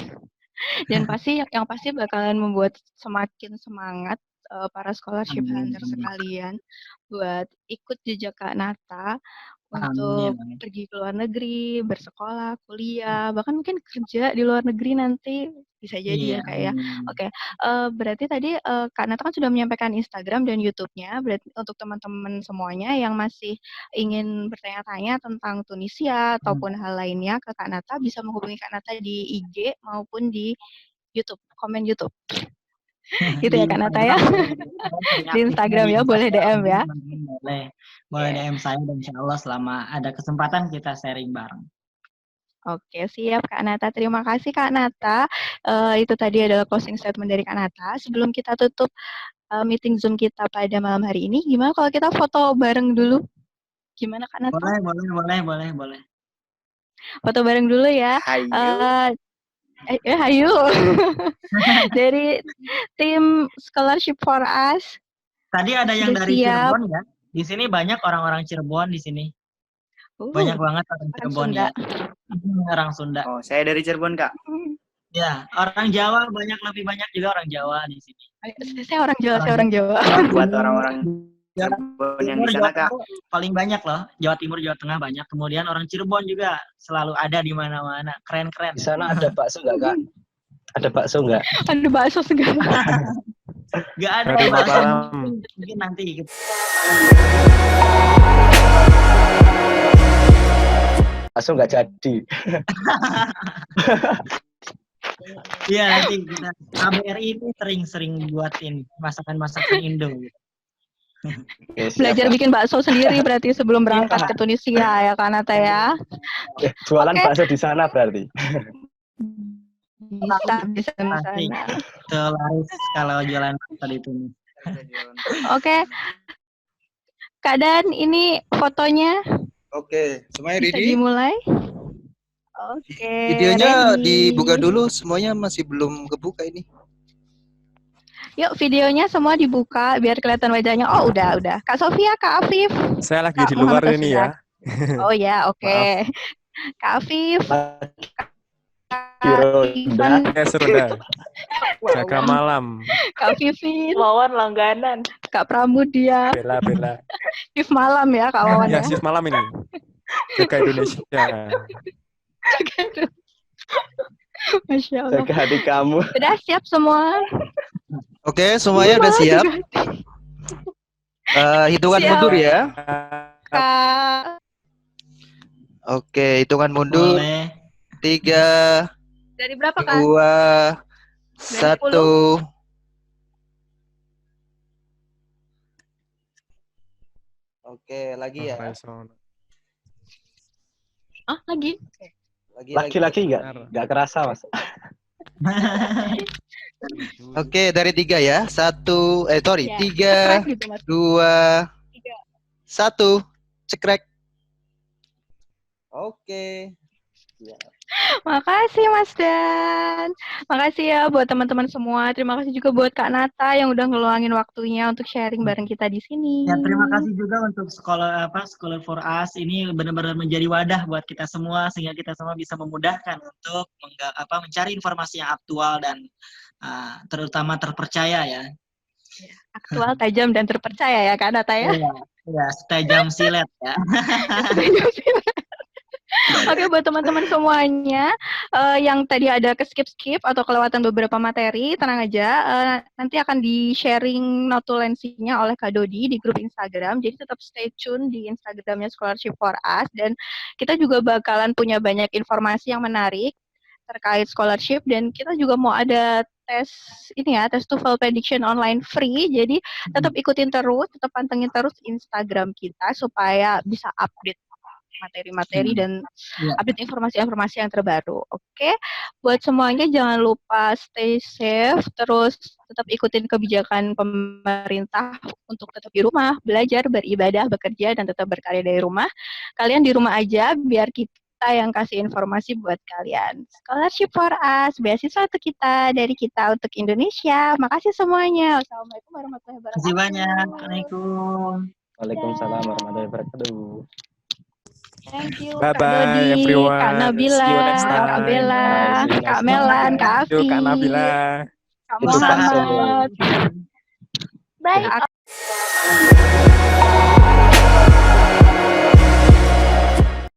Dan yang pasti bakalan membuat semakin semangat para scholarship hunter sekalian buat ikut jejak Kak Nata untuk pergi ke luar negeri, bersekolah, kuliah, bahkan mungkin kerja di luar negeri nanti, bisa jadi ya Kak ya. Oke, berarti tadi Kak Nata kan sudah menyampaikan Instagram dan YouTube-nya. Berarti untuk teman-teman semuanya yang masih ingin bertanya-tanya tentang Tunisia ataupun hal lainnya ke Kak Nata, bisa menghubungi Kak Nata di IG maupun di YouTube, komen YouTube. Gitu ya Kak Nata ya. Di Instagram ya, boleh DM ya. Boleh DM saya, dan insya Allah selama ada kesempatan kita sharing bareng. Oke, siap Kak Nata. Terima kasih Kak Nata. Itu tadi adalah closing statement dari Kak Nata. Sebelum kita tutup meeting Zoom kita pada malam hari ini, gimana kalau kita foto bareng dulu? Gimana Kak Nata? Boleh. Foto bareng dulu ya. Hayu. Dari tim Scholarship for Us. Tadi ada yang dari Cirebon ya. Di sini banyak orang-orang Cirebon di sini. Banyak banget orang Orang Cirebon Sunda. ya. Orang Sunda. Oh, saya dari Cirebon, Kak. Ya, orang Jawa lebih banyak juga orang Jawa di sini. Saya orang Jawa, saya orang Jawa. Buat orang-orang Jawa Cirebon yang Timur, di Jawa sana, Kak. Tengah paling banyak loh. Jawa Timur, Jawa Tengah banyak. Kemudian orang Cirebon juga selalu ada di mana-mana. Keren-keren. Di sana ada bakso nggak, Kak? Ada bakso nggak? Ada bakso segala. Gak ada Dari bahasa Mataram. mungkin nanti. Bakso nggak jadi. Iya, nanti kita KBRI ini sering buatin masakan-masakan Indo. Oke, siap, Belajar Kak. bikin bakso sendiri berarti sebelum berangkat ke Tunisia ya kan Nata ya. Jualan Oke. bakso di sana berarti. Bisa di sana. Selaris kalau jualan tadi itu. Oke. Keadaan ini fotonya Oke, semuanya bisa ready? dimulai. Oke. Videonya ready. dibuka dulu, semuanya masih belum kebuka ini. Yuk videonya semua dibuka biar kelihatan wajahnya. Oh udah. Kak Sofia, Kak Afif. Saya lagi Kak di luar Muhammad ini ya. Oh ya, oke. Maaf. Kak Afif. Biro Ivan, Oke, Serunda. Jaga malam. Kak Vivin, Wawan langganan. Kak Pramudia, Bela. shift malam ya Kak Wawan Ya, ya. shift malam ini. Jaga Indonesia. Masya Allah. Jaga hati kamu. Udah siap semua? Oke, semuanya udah siap. Hitungan Siap. mundur ya. Kak. Oke, hitungan mundur. Boleh. 3, Dari berapa Kak? 2, 1. Oke, lagi ya. Ah, lagi? Lagi-lagi nggak kerasa, Mas. Oke, dari 3 ya. 1, Ya, 3, cekrek gitu, Mas. 2, Tiga. 1. Cekrek. Oke. Makasih Mas Dan. Makasih ya buat teman-teman semua. Terima kasih juga buat Kak Nata yang udah ngeluangin waktunya untuk sharing bareng kita di sini. Ya, terima kasih juga untuk Scholar for Us ini benar-benar menjadi wadah buat kita semua sehingga kita semua bisa memudahkan untuk mencari informasi yang aktual dan terutama terpercaya ya. Aktual, tajam, dan terpercaya ya Kak Nata ya. Ya, tajam silet ya. Oke, buat teman-teman semuanya yang tadi ada ke-skip atau kelewatan beberapa materi, tenang aja, nanti akan di-sharing notulensinya oleh Kak Dodi di grup Instagram, jadi tetap stay tune di Instagramnya Scholarship for Us, dan kita juga bakalan punya banyak informasi yang menarik terkait scholarship, dan kita juga mau ada tes TOEFL prediction online free, jadi tetap ikutin terus, tetap pantengin terus Instagram kita supaya bisa update materi-materi dan update informasi-informasi yang terbaru. Oke, buat semuanya jangan lupa stay safe, terus tetap ikutin kebijakan pemerintah untuk tetap di rumah, belajar, beribadah, bekerja, dan tetap berkarya dari rumah. Kalian di rumah aja biar kita yang kasih informasi buat kalian. Scholarship for Us, beasiswa untuk kita, dari kita untuk Indonesia. Makasih semuanya. Wassalamualaikum warahmatullahi wabarakatuh. Terima kasih banyak. Assalamualaikum. Waalaikumsalam warahmatullahi wabarakatuh. Thank you, Bye-bye, Kak Dodi, everyone. Kak Nabila, See you next time. Kak Bella, Bye. Kak Melan, Kak Yuk, Afi, Kak Nabila. Kak Itu bakso. Muhammad. Bye.